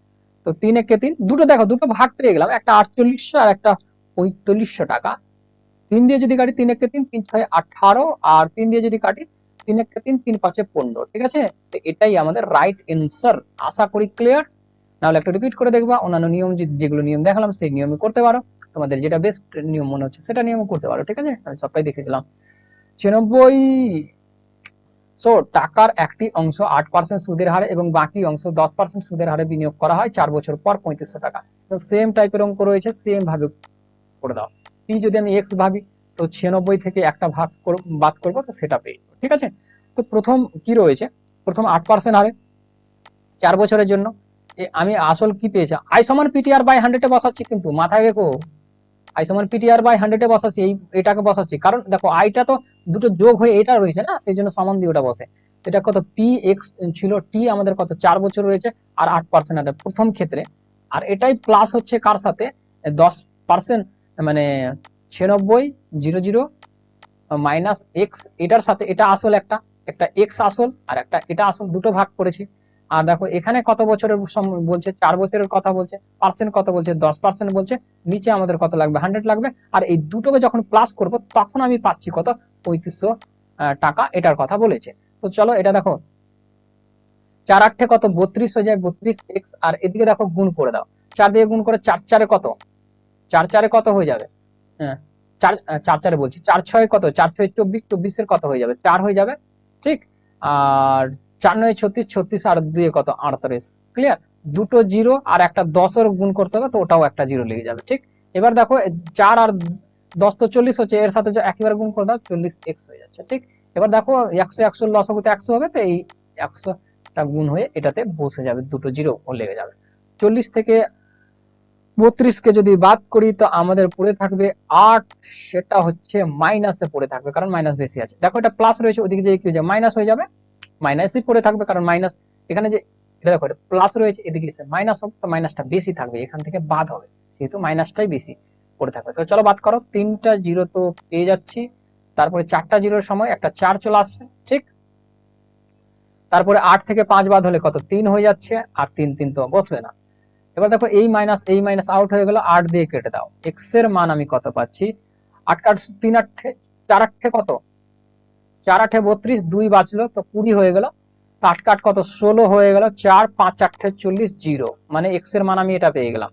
তো 3 1 3, দুটো দেখো, দুটো ভাগ পেয়ে গেলাম, একটা 4800 আর একটা 4500 টাকা। 3 দিয়ে যদি কাটি, 3 1 3, 3 6 18, আর 3 দিয়ে যদি কাটি, 3 1 3, 3 5 15, ঠিক আছে। তো এটাই আমাদের রাইট অ্যান্সার। আশা করি ক্লিয়ার। নাহলে একটু রিপিট করে দেখবা, অন্যান্য নিয়ম যেগুলো নিয়ম দেখালাম সেই নিয়মে করতে পারো, তোমাদের যেটা বেস্ট নিয়ম মনে হচ্ছে সেটা নিয়ম করতে পারো, ঠিক আছে। আমি সবটাই দেখেছিলাম। 96, সো টাকার একটি অংশ 8% সুদের হারে এবং বাকি অংশ 10% সুদের হারে বিনিয়োগ করা হয় 4 বছর পর 3500 টাকা। তো সেম টাইপের অঙ্ক রয়েছে, সেম ভাবে করে দাও। পি যদি আমি এক্স ভাবি, তো 96 থেকে একটা ভাগ বাদ করবো, তো সেটা পেয়ে, ঠিক আছে। তো প্রথম কি রয়েছে, প্রথম 8% হারে 4 বছরের জন্য। আমি আসল কি পেয়েছি, আই সমান পিটিআর বাই 100 এ বসাচ্ছি, কিন্তু মাথায় রেখো আই সমান পিটিআর বাই 100 এ বসাচ্ছি, এটাকে বসাচ্ছি, কারণ দেখো আইটা তো দুটো যোগ হয়ে এটা রয়েছে না, সেই জন্য সমান দিয়ে ওটা বসে। এটা কত, পি এক্স ছিল, টি আমাদের কত 4 বছর রয়েছে, আর 8% আছে প্রথম ক্ষেত্রে। আর এটাই প্লাস হচ্ছে কার সাথে, 10%, মানে 96 00 মাইনাস এক্স, এটার সাথে এটা আসল, একটা একটা এক্স আসল আর একটা এটা আসল, দুটো ভাগ করেছি। আর দেখো এখানে কত বছরের বলছে, 4 বছরের কথা বলছে, পার্সেন্ট কত বলছে, 10% বলছে, নিচে আমাদের কত লাগবে, 100 লাগবে। আর এই দুটোকে যখন প্লাস করব, তখন আমি পাচ্ছি কত, 3500 টাকা, এটার কথা বলেছে। তো চলো এটা দেখো, 4 8 কত, 32 হয়ে যায়, 32 এক্স, আর এদিকে দেখো গুণ করে দাও, 4 দিয়ে গুণ করে 4 4 কত, 4 4 কত হয়ে যাবে, হ্যাঁ, 4 4 4 বলছি, 4 6 কত, 4 6 24, 24 এর কত হয়ে যাবে, 4 হয়ে যাবে, ঠিক। আর 4 9 36, 36 আর 2 কত, 38, ক্লিয়ার। দুটো জিরো আর একটা 10 এর গুণ করতে হবে, তো ওটাও একটা জিরো লেগে যাবে, ঠিক। এবার দেখো 4 আর 10 তো 40 হচ্ছে, এর সাথে একইবারে গুণ করে দাও, 40 এক্স হয়ে যাচ্ছে, ঠিক। এবার দেখো 100 100 লস হবে, তো 100 হবে, তো এই 100টা গুণ হয়ে এটাতে বসে যাবে, দুটো জিরো লেগে যাবে। 40 থেকে 32 কে যদি বাদ করি, তো আমাদের পড়ে থাকবে 8, সেটা হচ্ছে মাইনাসে পড়ে থাকবে, কারণ মাইনাস বেশি আছে। দেখো এটা প্লাস রয়েছে, ওদিকে যে কি হয়ে যাবে, মাইনাস হয়ে যাবে, মাইনাসই পড়ে থাকবে, কারণ মাইনাস এখানে যে এটা দেখো এটা প্লাস রয়েছে, এদিকে মাইনাস হবে, তো মাইনাসটা বেশি থাকবে, এখান থেকে বাদ হবে, যেহেতু মাইনাসটাই বেশি পড়ে থাকবে। তো চলো বাদ করো, 3টা জিরো তো পেয়ে যাচ্ছি, তারপরে 4টা জিরোর সময় একটা 4 চলে আসছে, ঠিক। তারপরে 8 থেকে 5 বাদ হলে কত, 3 হয়ে যাচ্ছে, আর 3 3 তো বসবে না। এবার দেখো এই মাইনাস আউট হয়ে গেল, 8 দিয়ে কেটে দাও, এক্স এর মান আমি কত পাচ্ছি, 8 কাট 3 8, 4 8 কত, 4 8 32, 2 বাঁচলো, তো 20 হয়ে গেল। 8 কাট কত, 16 হয়ে গেল, 4 5 8 40, 0, মানে এক্স এর মান আমি এটা পেয়ে গেলাম।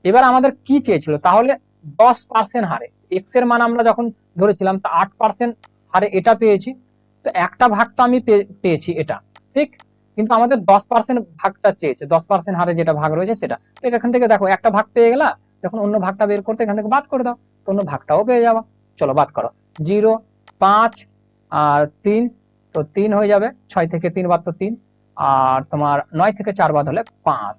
এবার আমাদের কি চেয়েছিল, তাহলে 10% হারে এক্স এর মান আমরা যখন ধরেছিলাম, তা 8% হারে এটা পেয়েছি, তো একটা ভাগ তো আমি পেয়েছি এটা, ঠিক। কিন্তু আমাদের 10% ভাগটা চেয়েছে, 10% হারে যেটা ভাগ রয়েছে সেটা। তো এখান থেকে দেখো একটা ভাগ পেয়ে গেলা, যখন অন্য ভাগটা বের করতে এখান থেকে বাদ করে দাও, তো অন্য ভাগটাও পেয়ে যাবো। চলো বাদ করো, 0 5 আর 3, তো 3 হয়ে যাবে, 6 থেকে 3 বাদ তো 3, আর তোমার 9 থেকে 4 বাদ হলে 5,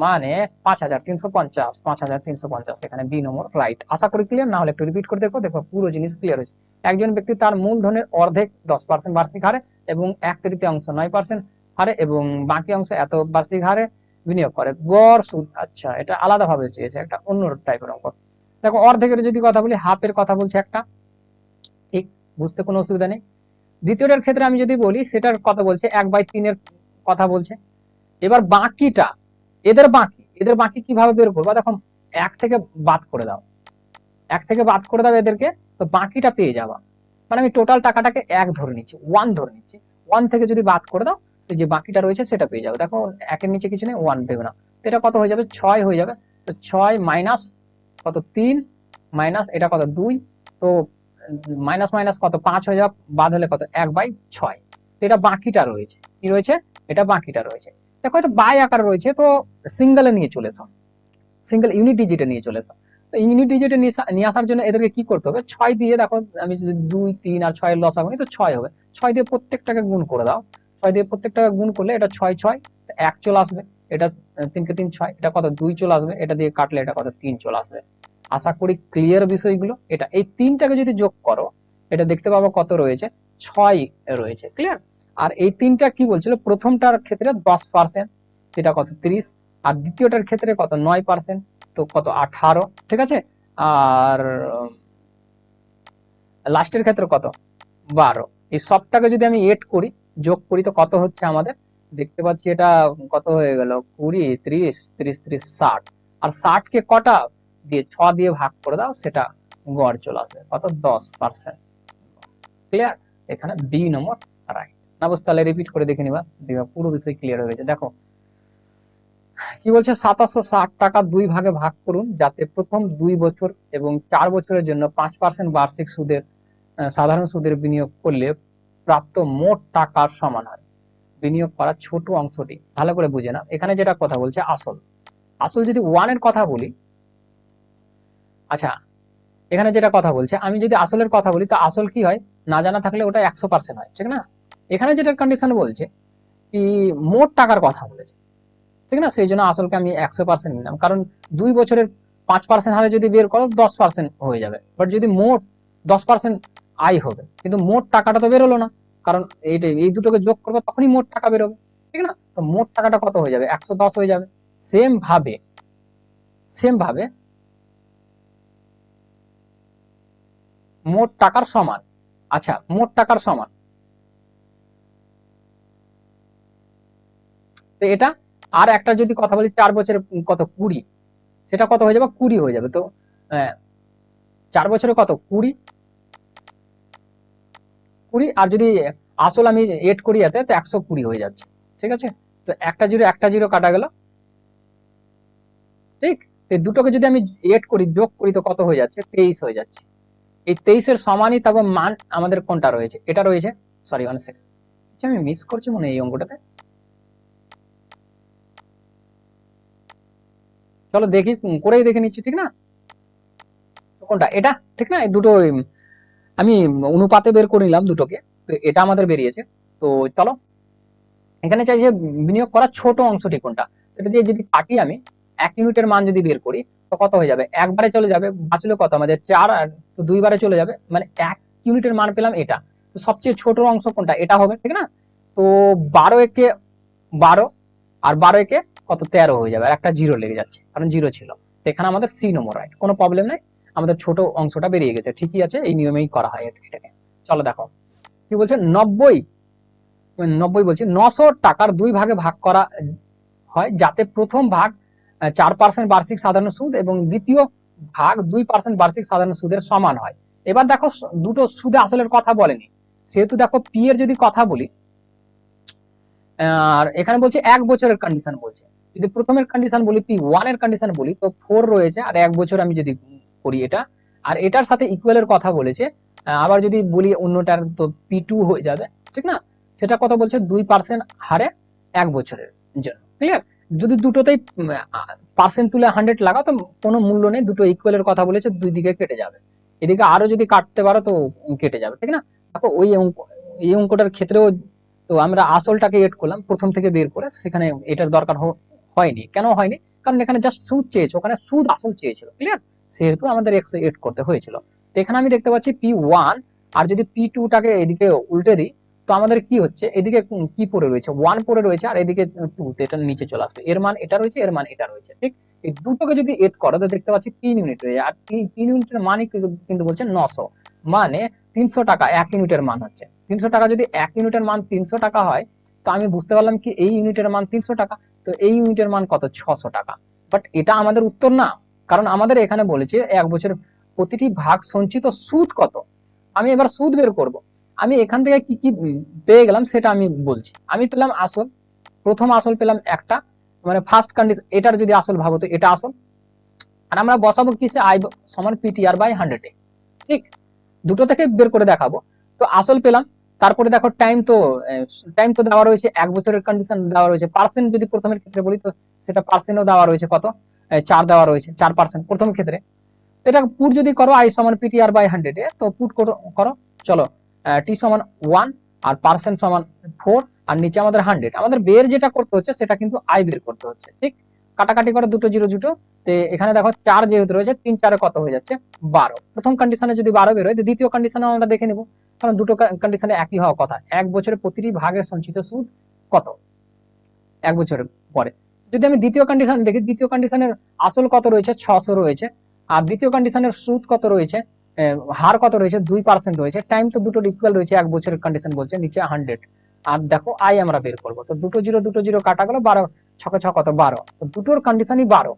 মানে 5350, 5350, এখানে বি নম্বর রাইট। আশা করি ক্লিয়ার, না হলে একটু রিপিট করে দেখো, দেখো পুরো জিনিস ক্লিয়ার হয়েছে। একজন ব্যক্তি তার মূলধনের অর্ধেক 10% বার্ষিক হারে এবং 1/3 9% হারে এবং বাকি অংশ এত বার্ষিক হারে বিনিয়োগ করে, গড় সুদ। আচ্ছা, এটা আলাদা ভাবে চেয়েছে, একটা অন্য টাইপের অঙ্ক। দেখো অর্ধেকের যদি কথা বলি, হাফের কথা বলছে একটা, ঠিক, বুঝতে কোনো অসুবিধা নেই। দ্বিতীয়টার ক্ষেত্রে আমি যদি বলি, সেটার কথা বলছে 1/3 এর কথা বলছে। এবার বাকিটা, এদের বাকি কিভাবে বের করবো, দেখো 1 থেকে বাদ করে দাও, 1 থেকে বাদ করে দাও এদেরকে, তো বাকিটা পেয়ে যাবা। মানে আমি টোটাল টাকাটাকে 1 ধরে নিচ্ছি, 1 ধরে নিচ্ছি, 1 থেকে যদি বাদ করে দাও, তো যে বাকিটা রয়েছে সেটা পেয়ে যাবে। দেখো 1 এর নিচে কিছু নেই, 1 ভেবে না, তো এটা কত হয়ে যাবে, 6 হয়ে যাবে। তো 6 মাইনাস কত, 3 মাইনাস এটা কত, 2, তো মাইনাস মাইনাস কত, 5 হয়ে যাবে, বাদ হলে কত, 1/6। তো এটা বাকিটা রয়েছে, কি রয়েছে, এটা বাকিটা রয়েছে। দেখো এটা বাই আকার রয়েছে, তো সিঙ্গেলে নিয়ে চলে এসো, সিঙ্গেল ইউনিট ডিজিটে নিয়ে চলে এসো। তো ইউনিট ডিজিটে নিয়ে আসার জন্য এদেরকে কি করতে হবে, 6 দিয়ে দেখো, আমি 2 3 আর 6 এর লসাগু নিই, তো 6 হবে, 6 দিয়ে প্রত্যেকটাকে গুণ করে দাও, 6 দিয়ে প্রত্যেকটাকে গুণ করলে এটা 6 6 1 চলে আসবে, এটা 3 কে 3 6, এটা কত 2 চলে আসবে, এটা দিয়ে কাটলে এটা কত 3 চলে আসবে। আশা করি ক্লিয়ার বিষয়গুলো। এটা এই তিনটাকে যদি যোগ করো এটা দেখতে পাবো কত রয়েছে, 6 রয়েছে, ক্লিয়ার। আর এই তিনটা কি বলছিল, প্রথমটার ক্ষেত্রে 10%, এটা কত 30, আর দ্বিতীয়টার ক্ষেত্রে কত 9%, তো কত 18, ঠিক আছে। আর লাস্টের ক্ষেত্রে কত 12। এই সবটাকে যদি আমি এড করি, যোগ করি, তো কত হচ্ছে আমাদের, দেখতে পাচ্ছি এটা কত হয়ে গেল, 20 30 30 30 60, আর 60 কে কটা দিয়ে 6 দিয়ে ভাগ করে দাও, সেটা গড় চলে আসবে কত 10%, ক্লিয়ার। এখানে বি নম্বর রাইট। না বুঝতে তাহলে রিপিট করে দেখে নিবা, পুরো বিষয় ক্লিয়ার হয়ে গেছে। দেখো কি বলছে, 2760 টাকা 2 ভাগে ভাগ করুন যাতে প্রথম 2 বছর এবং 4 বছরের জন্য 5% বার্ষিক সুদের সাধারণ সুদের বিনিয়োগ করলে প্রাপ্ত মোট টাকার সমান হয়। বিনিয়োগ করা ছোট অংশটি ভালো করে বুঝে না, এখানে যেটা কথা বলছে আসল, আসল যদি 1 এর কথা বলি, আচ্ছা এখানে যেটা কথা বলছে, আমি যদি আসলের কথা বলি, তো আসল কি হয়, না জানা থাকলে ওটা 100% হয়, ঠিক না। এখানে যেটার কন্ডিশন বলছে কি, মোট টাকার কথা বলেছে, ঠিক না, সেই জন্য আসলকে আমি 100% নিলাম, কারণ 2 বছরের 5% হারে যদি বের করো 10% হয়ে যাবে, বাট যদি মোট 10% আয় হবে, কিন্তু মোট টাকাটা তো বেরোলো না, কারণ এই দুটোকে যোগ করবে তখনই মোট টাকা বেরোবে, ঠিক না। তো মোট টাকাটা কত হয়ে যাবে, 110 হয়ে যাবে। সেম ভাবে মোট টাকার সমান, আচ্ছা মোট টাকার সমান, তো এটা আর একটা যদি কথা বলি 4 বছরে কত 20, সেটা কত হয়ে যাবে 20 হয়ে যাবে। তো 4 বছরে কত 20, আর যদি আসল আমি এড করি এতে, তো 120 হয়ে যাচ্ছে, ঠিক আছে। তো একটা জিরো কাটা গেল, ঠিক। তো দুটোকে যদি আমি এড করি, যোগ করি, তো কত হয়ে যাচ্ছে 23 হয়ে যাচ্ছে। এই 23 এর সমানই তবে মান আমাদের কোনটা রয়েছে, এটা রয়েছে, সরি 1 সেকেন্ড, আমি মিস করছি মনে হয় এই অঙ্কটাতে, চলো দেখি, করেই দেখে নিচ্ছি, ঠিক না। কোনটা এটা, ঠিক না, এই দুটো আমি অনুপাতে বের করে নিলাম দুটোকে, তো এটা আমাদের বেরিয়েছে। তো চলো এখানে চাই যে বিনিয়োগ করা ছোট অংশটি কোনটা, এটা দিয়ে যদি কাটি আমি 1 ইউনিটের মান যদি বের করি, তো কত হয়ে যাবে, একবারে চলে যাবে, বাঁচলো কত আমাদের 4, আর তো 2 বারে চলে যাবে, মানে 1 ইউনিটের মান পেলাম এটা। তো সবচেয়ে ছোট অংশ কোনটা, এটা হবে, ঠিক না। তো 12 একে 12, আর 12 একে কত 13 হয়ে যাবে, আর একটা জিরো লেগে যাচ্ছে কারণ জিরো ছিল। তো এখানে আমাদের সি নম্বর রাইট, কোনো প্রবলেম নাই, আমাদের ছোট অংশটা বেরিয়ে গেছে, ঠিকই আছে, এই নিয়মেই করা হয় এটাকে। চলো দেখো কি বলছে, 90 বলছি 900 টাকার 2 ভাগে ভাগ করা হয় যাতে প্রথম ভাগ 4% বার্ষিক সাধারণ সুদ এবং দ্বিতীয় ভাগ 2% বার্ষিক সাধারণ সুদের সমান হয়। এবার দেখো দুটো সুদে আসলের কথা বলেনি, সেহেতু দেখো পি এর যদি কথা বলি, আর এখানে বলছে 1 বছরের কন্ডিশন বলছে, যদি প্রথমের কন্ডিশন বলি, P1 এর কন্ডিশন বলি, তো 4 রয়েছে, আর 1 বছর আমি যদি করি এটা, আর এটার সাথে ইকুয়ালের কথা বলেছে, আবার যদি বলি অন্যটার, তো P2 হয়ে যাবে, ঠিক না। সেটা কত বলছে 2% হারে 1 বছরের জন্য, ক্লিয়ার। যদি দুটোতেই পার্সেন্ট তুলে 100 লাগাও, তো কোনো মূল্য নেই, দুটো ইকুয়ালের কথা বলেছে, দুই দিকে কেটে যাবে, এদিকে আরো যদি কাটতে পারো তো কেটে যাবে, ঠিক না। দেখো ওই অঙ্ক, এই অঙ্কটার ক্ষেত্রেও তো আমরা আসলটাকে এড করলাম প্রথম থেকে বের করে, সেখানে এটার দরকার হয়নি, কেন হয়নি, কারণ এখানে জাস্ট সুদ চেয়েছে, ওখানে সুদ আসল চেয়েছিল, ক্লিয়ার, সেহেতু আমাদের এক্স এড করতে হয়েছিল। তো এখানে আমি দেখতে পাচ্ছি P1, আর যদি P2 টাকে এদিকে উল্টে দিই, তো আমাদের কি হচ্ছে, এদিকে কি পড়ে রয়েছে 1 পড়ে রয়েছে, আর এদিকে 2, তো এটা নিচে চলে আসবে, এর মান এটা রয়েছে, এর মান এটা রয়েছে, ঠিক। এই দুটোকে যদি এড করো, তো দেখতে পাচ্ছি 3 ইউনিট রয়েছে, আর 3 ইউনিটের মানই কিন্তু বলছে 900, মানে 300 টাকা 1 ইউনিটের মান হচ্ছে। 300 টাকা যদি 1 ইউনিটের মান 300 টাকা হয়, তো আমি বুঝতে পারলাম কি এই ইউনিটের মান 300 টাকা, তো এই ইউনিটের মান কত 600 টাকা। বাট এটা আমাদের উত্তর না, কারণ আমাদের এখানে বলেছে 1 বছর প্রতিটি ভাগ সঞ্চিত সুদ কত। আমি এবার সুদ বের করব, আমি এখান থেকে কি কি পেয়ে গেলাম সেটা আমি বলছি। আমি পেলাম আসল, প্রথম আসল পেলাম একটা, মানে ফার্স্ট কন্ডিশন, এটার যদি আসল ভাবো তো এটা আসল, আর আমরা বসাবো কিসে, আই সমান পিটিআর বাই 100 এ, ঠিক। দুটো থেকে বের করে দেখাবো। তো আসল পেলাম, তারপরে দেখো টাইম তো দেওয়া রয়েছে, 1 বছরের কন্ডিশন দেওয়া রয়েছে, পার্সেন্ট যদি প্রথমের ক্ষেত্রে বলি, তো সেটা পার্সেন্টও দেওয়া রয়েছে কত, 4 দেওয়া রয়েছে, 4% প্রথম ক্ষেত্রে। এটা পুট যদি করো আই সমান পিটিআর বাই 100 এ, তো পুট করো চলো টি সমান 1 আর পার্সেন্ট সমান 4 আর নিচে আমাদের 100। আমাদের বের যেটা করতে হচ্ছে সেটা কিন্তু আই বের করতে হচ্ছে, ঠিক। কাটাকাটি করে দুটো জিরো দুটো, তো এখানে দেখো 4 যেহেতু রয়েছে 3 4 কত হয়ে যাচ্ছে 12। প্রথম কন্ডিশনে যদি 12 বের হয়, তো দ্বিতীয় কন্ডিশনে আমরা দেখে নেব, কারণ দুটো কন্ডিশনে একই হওয়া কথা। এক বছরের প্রতিটি ভাগের সঞ্চিত সুদ কত এক বছরের পরে। যদি আমি দ্বিতীয় কন্ডিশন দেখি, দ্বিতীয় কন্ডিশনের আসল কত রয়েছে 600 রয়েছে, আর দ্বিতীয় কন্ডিশনের সুদ কত রয়েছে, হার কত রয়েছে 2% রয়েছে, টাইম তো দুটো ইকুয়াল রয়েছে, এক বছরের কন্ডিশন বলছে, নিচে 100। আর দেখো আই আমরা বের করবো, তো দুটো জিরো কাটা গেল, 12 ছকে 6 কত 12, তো দুটোর কন্ডিশনই 12,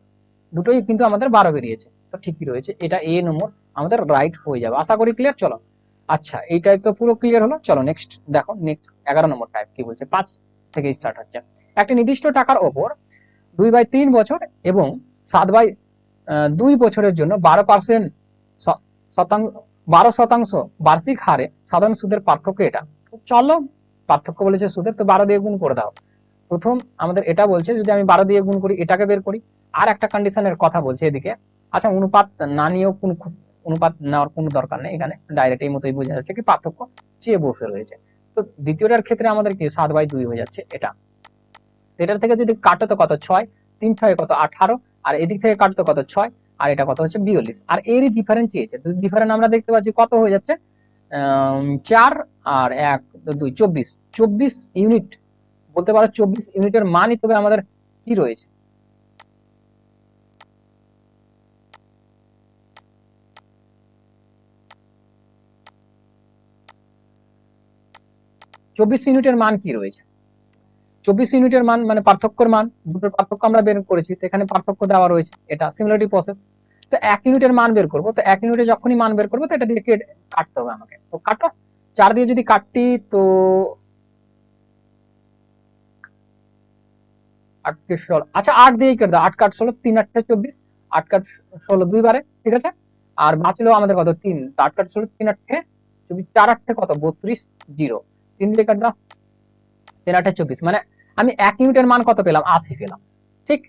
দুটোই কিন্তু আমাদের 12 বেরিয়েছে, তো ঠিকই রয়েছে। এটা এ নম্বর আমাদের রাইট হয়ে যাবে, আশা করি ক্লিয়ার। চলো আচ্ছা, এই টাইপ তো পুরো ক্লিয়ার হলো। চলো নেক্সট দেখো, নেক্সট 11 নম্বর টাইপ কি বলছে, 5 থেকে স্টার্ট হচ্ছে। একটি নির্দিষ্ট টাকার ওপর 2/3 বছর এবং 7/2 বছরের জন্য 12% শতাংশ 12% বার্ষিক হারে সাধারণ সুদের পার্থক্য এটা। চলো পার্থক্য বলেছে সুদের, তো 12 দিয়ে গুণ করে দাও। প্রথম আমাদের এটা বলছে, যদি আমি 12 দিয়ে গুণ করি এটাকে বের করি। আর একটা কন্ডিশনের কথা বলছে এদিকে। আচ্ছা, অনুপাত না নিয়েও কোন অনুপাত নেওয়ার কোনো দরকার নেই, এখানে ডাইরেক্ট এই মতোই বোঝা যাচ্ছে কি পার্থক্য চেয়ে বসে রয়েছে। তো দ্বিতীয়টার ক্ষেত্রে আমাদের কি 7/2 হয়ে যাচ্ছে এটা। এটার থেকে যদি কাটো তো কত 6, 3 6 কত 18, আর এদিক থেকে কাটতো কত 6, আর এটা কত হচ্ছে 42, আর এরই ডিফারেন্স চেয়েছে। তো ডিফারেন্স আমরা দেখতে পাচ্ছি কত হয়ে যাচ্ছে, 4 আর 1 2 24 ইউনিট বলতে পারো। 24 ইউনিটের মানই তবে আমাদের কি রয়েছে, চব্বিশ ইউনিটের মান কি রয়েছে, 24 ইউনিটের মান মানে পার্থক্যের মান, দুটোর পার্থক্য আমরা বের করেছি, তো এখানে পার্থক্য দেওয়া রয়েছে, এটা সিমিলারিটি প্রসেস। তো 1 ইউনিটের মান বের করব, তো 1 ইউনিটে যখনই মান বের করবো তো এটা দিয়ে কাটতে হবে আমাকে। তো কাটো, 4 দিয়ে যদি কাটি তো 8 কে 16, আচ্ছা 8 দিয়েই কেটে দাও, 8 কাট 16, 3 8 24, 8 কাট 16 দুইবারে, ঠিক আছে। আর বাঁচলো আমাদের কত 3, 8 কাট 16, 3 8 24, 4 8 কত 32, 0, 3 দিয়ে কাট দাও, 3 8 24, মানে আমি 1 ইউনিটের মান কত পেলাম 80 পেলাম, ঠিক।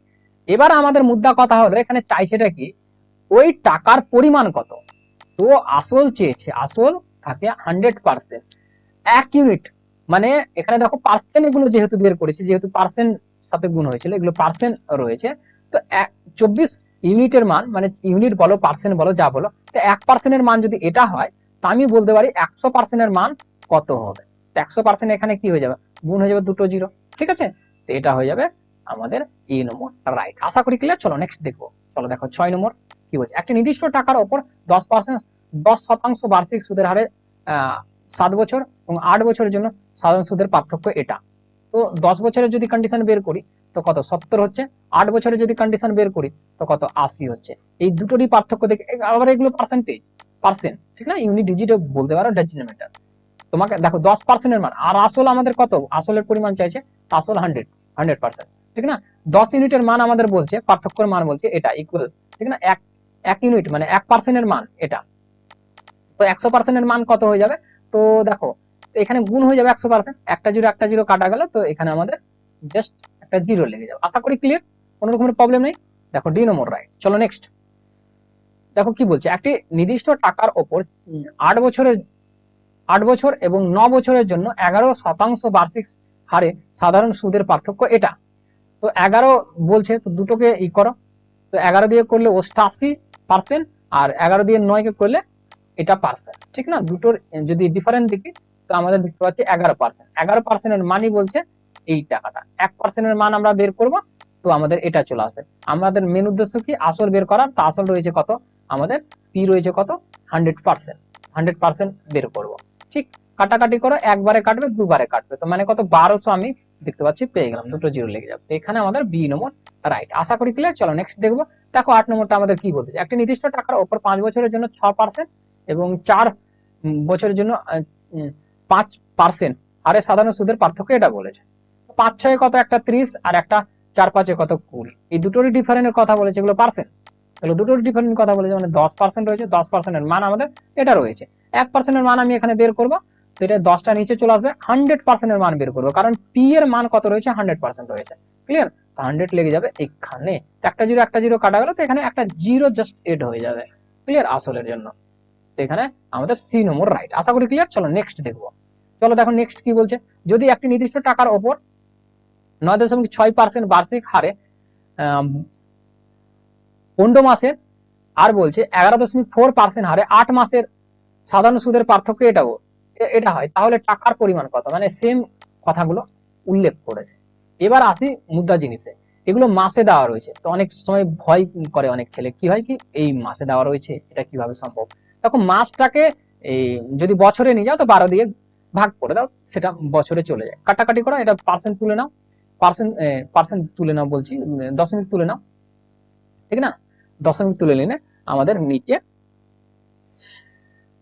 এবার আমাদের মুদ্রা কথা হলো এখানে চাইছেটা কি, ওই টাকার পরিমাণ কত। তো আসল চেয়েছে, আসল থাকে 100%, 1 ইউনিট মানে এখানে দেখো পার্সেন্ট, এগুলো যেহেতু বের করেছি, যেহেতু পার্সেন্ট সাথে গুণ হয়েছিল, এগুলো পার্সেন্ট রয়েছে। তো 24 ইউনিটের মান, মানে ইউনিট বলো পার্সেন্ট বলো যা বলো, তো 1% মান যদি এটা হয়, তা আমি বলতে পারি 100% মান কত হবে। তো 100% এখানে কি হয়ে যাবে, গুণ হয়ে যাবে দুটো জিরো, ঠিক আছে। তো এটা হয়ে যাবে আমাদের এ নম্বর রাইট, আশা করি ক্লিয়ার। চলো নেক্সট দেখো, চলো দেখো 6 নম্বর কি বলছে। একটি নির্দিষ্ট টাকার উপর 10% বার্ষিক সুদের হারে 7 বছর এবং 8 বছরের জন্য সাধারণ সুদের পার্থক্য এটা। তো 10 বছরের যদি কন্ডিশন বের করি তো কত 70 হচ্ছে, 8 বছরের যদি কন্ডিশন বের করি তো কত 80 হচ্ছে। এই দুটোরই পার্থক্য দেখে, আবার এগুলো পার্সেন্ট, ঠিক না, ইউনিট ডিজিট বলতে পারো, ডাজন্ট ম্যাটার। তোমাকে দেখো 10% এর মান, আর আসল আমাদের কত, আসলের পরিমাণ চাইছে, আসল 100%, ঠিক না। 10 ইউনিটের মান আমাদের বলছে, পার্থক্যের মান বলছে এটা ইকুয়াল, ঠিক না, এক ইউনিট মানে 1% এর মান এটা। তো 100% এর মান কত হয়ে যাবে, তো দেখো এখানে গুণ হয়ে যাবে 100%, একটা জিরো কাটা গেল, তো এখানে আমাদের জাস্ট একটা জিরো লেগে যাবে। আশা করি ক্লিয়ার, কোনো রকমের প্রবলেম নেই। দেখো ডি নম্বর রাইট। চলো নেক্সট দেখো কি বলছে, একটি নির্দিষ্ট টাকার ওপর 8 বছর এবং 9 বছরের জন্য 11% বার্ষিক হারে সাধারণ সুদের পার্থক্য এটা। তো 11 বলছে, তো দুটোকে ই করো, তো 11 দিয়ে করলে 88%, আর 11 দিয়ে 9 কে করলে এটা পার্সেন্ট, ঠিক না। দুটোর যদি ডিফারেন্স দেখি তো আমাদের দেখতে পাচ্ছি 11%, 11% এর মানই বলছে এই টাকাটা। 1% এর মান আমরা বের করব, তো আমাদের এটা চলে আসবে। আমাদের মেন উদ্দেশ্য কি, আসল বের করার। তো আসল রয়েছে কত, আমাদের পি রয়েছে কত 100% বের করব, ঠিক। কাটাকাটি করো, একবারে কাটবে দুবারে কাটবে, তো মানে কত 1200 আমি দেখতে পাচ্ছি পেয়ে গেলাম, দুটো জিরো লেগে যাবে। তো এখানে আমাদের বি নম্বর রাইট, আশা করি ক্লিয়ার। চলো নেক্সট দেখবো। দেখো 8 নম্বরটা আমাদের কি বলতে, একটি নির্দিষ্ট টাকার উপর 5 বছরের জন্য 6% এবং 4 বছরের জন্য 5% আরে সাধারণ সুদের পার্থক্য এটা বলেছে। 5 6 কত, একটা 30 আর একটা 4 5 কত 20, এই দুটোরই ডিফারেন্সের কথা বলেছে, এগুলো পার্সেন্ট, এগুলো দুটোরই ডিফারেন্স কথা বলেছে, মানে 10% রয়েছে, 10% এর মান আমাদের এটা রয়েছে। 1% এর মান আমি এখানে বের করব, তো এটা 10টা নিচে চলে আসবে, 100% এর মান বের করবো, কারণ পি এর মান কত রয়েছে 100% রয়েছে, ক্লিয়ার। তো 100 লেগে যাবে এখানে, একটা জিরো কাটা গেল, তো এখানে একটা জিরো জাস্ট এড হয়ে যাবে, ক্লিয়ার, আসলের জন্য। এখানে আমাদের সি নম্বর রাইট। আশা করি ক্লিয়ার। চলো নেক্সট দেখবো। চলো দেখো নেক্সট কি বলছে, যদি একটি নির্দিষ্ট টাকার ওপর 9.6% বার্ষিক হারে 15 মাসের, আর বলছে 11.4% হারে 8 মাসের সাধারণ সুদের পার্থক্য এটা হয়, তাহলে টাকার পরিমাণ কত? মানে সেম কথাগুলো উল্লেখ করেছে। এবার আসি মুদ্রা জিনিসে, এগুলো মাসে দেওয়া রয়েছে, তো অনেক সময় ভয় করে অনেক ছেলে, কি হয় কি এই মাসে দেওয়া রয়েছে, এটা কিভাবে সম্ভব? দেখো মাসটাকে এই যদি বছরে নিয়ে যাও তো 12 দিয়ে ভাগ করে দাও, সেটা বছরে চলে যায়। কাটাকাটি করো, এটা পার্সেন্ট তুলে নাও, পার্সেন্ট তুলে নাও বলছি, দশমিক তুলে নাও, ঠিক না? দশমিক তুলে নিলে আমাদের নিচে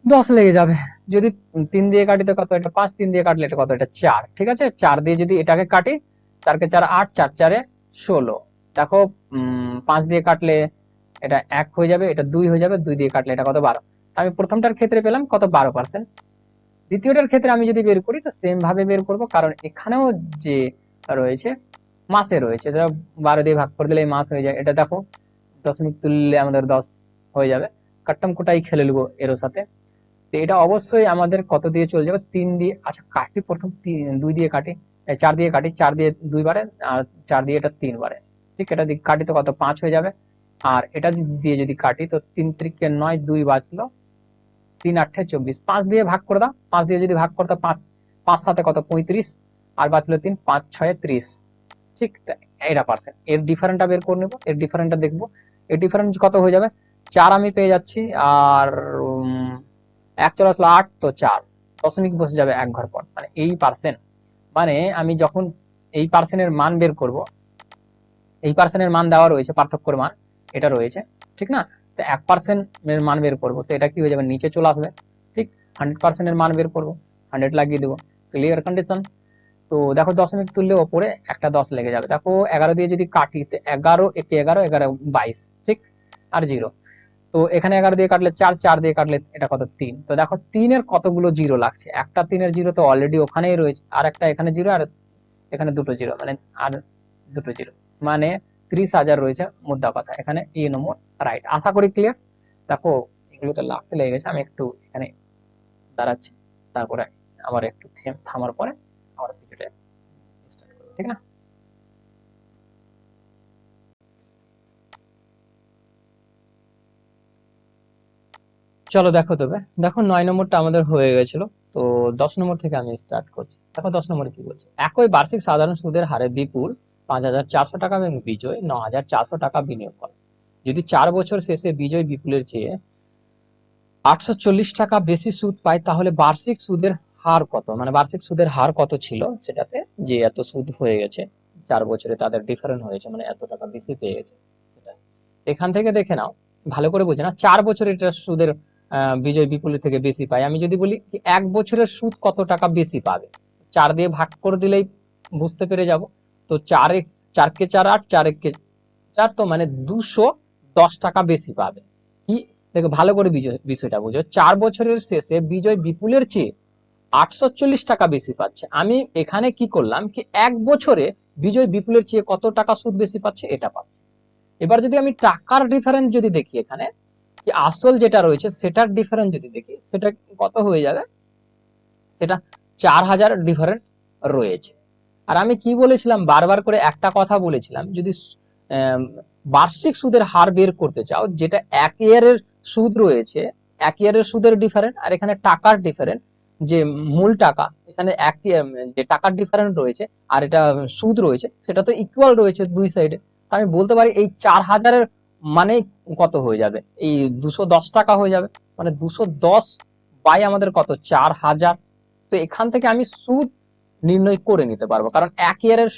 10 লেগে যাবে। যদি 3 দিয়ে কাটি তো কত? এটা 5, 3 দিয়ে কাটলে এটা কত? এটা 4। ঠিক আছে, 4 দিয়ে যদি এটাকে কাটি, 4 কে 4 8, 4 4 16। দেখো 5 দিয়ে কাটলে এটা 1 হয়ে যাবে, এটা 2 হয়ে যাবে, 2 দিয়ে কাটলে এটা কত? 12। আমি প্রথমটার ক্ষেত্রে পেলাম কত? 12%। দ্বিতীয়টার ক্ষেত্রে আমি যদি বের করি তো সেম ভাবে বের করব, কারণ এখানেও যে রয়েছে মাসে রয়েছে, 12 দিয়ে ভাগ করে দিলে মাস হয়ে যায়। এটা দেখো দশমিক তুললে আমাদের 10 হয়ে যাবে, কাট্টাম কোটাই খেলে নেবো এর সাথে। তো এটা অবশ্যই আমাদের কত দিয়ে চলে যাবে? 3 দিয়ে। আচ্ছা কাটি, প্রথম 2 দিয়ে কাটি, 4 দিয়ে কাটি, 4 দিয়ে 2 বারে, আর 4 দিয়ে এটা 3 বারে। ঠিক, এটা দিয়ে কাটি তো কত? 5 হয়ে যাবে। আর এটা দিয়ে যদি কাটি তো 3 3 9, 2 বাঁচলো, 3 8 24। 5 দিয়ে ভাগ করে দাও, 5 দিয়ে যদি ভাগ করতে 5 5 7 কত? 35, আর বাঁচলো 3 5 6 30। ঠিক, এটা পার্সেন্ট। এর ডিফারেন্টটা বের করে নেবো, এর ডিফারেন্টটা দেখবো। এর ডিফারেন্ট কত হয়ে যাবে? 4 আমি পেয়ে যাচ্ছি, আর 1 চলে আসলো 8, তো 4 দশমিক বসে যাবে এক ঘর পর, মানে এই পার্সেন্ট। মানে আমি যখন এই পার্সেন্টের মান বের করব, এই পার্সেন্টের মান দেওয়া রয়েছে, পার্থক্যের মান এটা রয়েছে, ঠিক না? তো 1% এর মান বের করবো, তো এটা কি হয়ে যাবে? নিচে চলে আসবে। ঠিক, 100% এর মান বের করবো, 100 লাগিয়ে দেবো। Clear condition. তো দেখো দশমিক তুললে ওপরে একটা 10 লেগে যাবে। দেখো 11 দিয়ে যদি কাটি তো 11 একে 11, 11 22, ঠিক, আর 0। তো এখানে 11 দিয়ে কাটলে 4, 4 দিয়ে কাটলে এটা কত? 3। তো দেখো 3 এর কতগুলো জিরো লাগছে? একটা 3 এর জিরো তো অলরেডি ওখানেই রয়েছে, আর একটা এখানে জিরো, আর এখানে দুটো জিরো, মানে আর দুটো জিরো, মানে 30,000 রয়েছে মুদ্রা কথা। এখানে এ নম্বর রাইট। আশা করি ক্লিয়ার। দেখো এগুলোতে লাগতে লেগে গেছে, আমি একটু এখানে দাঁড়াচ্ছি, তারপরে আবার একটু থামার পরে আবার ভিডিওটা স্টার্ট করবো, ঠিক না? চলো দেখো, তবে দেখো 9 নম্বরটা আমাদের হয়ে গেছিল, তো 10 নম্বর থেকে আমি স্টার্ট করছি। দেখো 10 নম্বরে কি বলছে, একই বার্ষিক সাধারণ সুদের হারে বিপুল 5,400 টাকা এবং বিজয় 9,400 টাকা বিনিয়োগ করে। যদি 4 বছর শেষে বিজয় বিপুলের চেয়ে 840 টাকা বেশি সুদ পায়, তাহলে বার্ষিক সুদের হার কত? মানে বার্ষিক সুদের হার কত ছিল সেটাতে, যে এত সুদ হয়ে গেছে 4 বছরে, তাদের ডিফারেন্ট হয়েছে, মানে এত টাকা বেশি পেয়ে গেছে সেটা। এখান থেকে দেখে নাও, ভালো করে বুঝে না, 4 বছরের এটা সুদের বিজয় বিপুলের থেকে বেশি পায়। আমি যদি বলি 1 বছরের সুদ কত টাকা বেশি পাবে, 4 দিয়ে ভাগ করে দিলেই বুঝতে পেরে যাব। তো 4 কে 4 8, 4 কে 4, তো মানে 210 টাকা বেশি পাবে। কি, দেখো ভালো করে বিষয়টা বুঝো, 4 বছরের শেষে বিজয় বিপুলের চেয়ে 840 টাকা বেশি পাচ্ছে। আমি এখানে কি করলাম কি, 1 বছরে বিজয় বিপুলের চেয়ে কত টাকা সুদ বেশি পাচ্ছে এটা পাচ্ছি। এবার যদি আমি টাকার ডিফারেন্স যদি দেখি, এখানে কি আসল যেটা রয়েছে সেটার ডিফারেন্স যদি দেখি, সেটা কত হয়ে যাবে? সেটা 4,000 ডিফারেন্ট রয়েছে। আর আমি কি বলেছিলাম, বারবার করে একটা কথা বলেছিলাম, যদি বার্ষিক সুদের হার বের করতে চাও, যেটা 1 ইয়ারের সুদ রয়েছে, 1 ইয়ারের সুদের ডিফারেন্ট, আর এখানে টাকার ডিফারেন্ট, যে মূল টাকা এখানে যে টাকার ডিফারেন্ট রয়েছে আর এটা সুদ রয়েছে, সেটা তো ইকুয়াল রয়েছে দুই সাইডে। তো আমি বলতে পারি এই 4,000-এর মানে কত হয়ে যাবে? এই 210 টাকা হয়ে যাবে। মানে 210 বাই আমাদের কত? 4,000। তো এখান থেকে আমি সুদ নির্ণয় করে নিতে পারবো, কারণ 1 ইয়ারের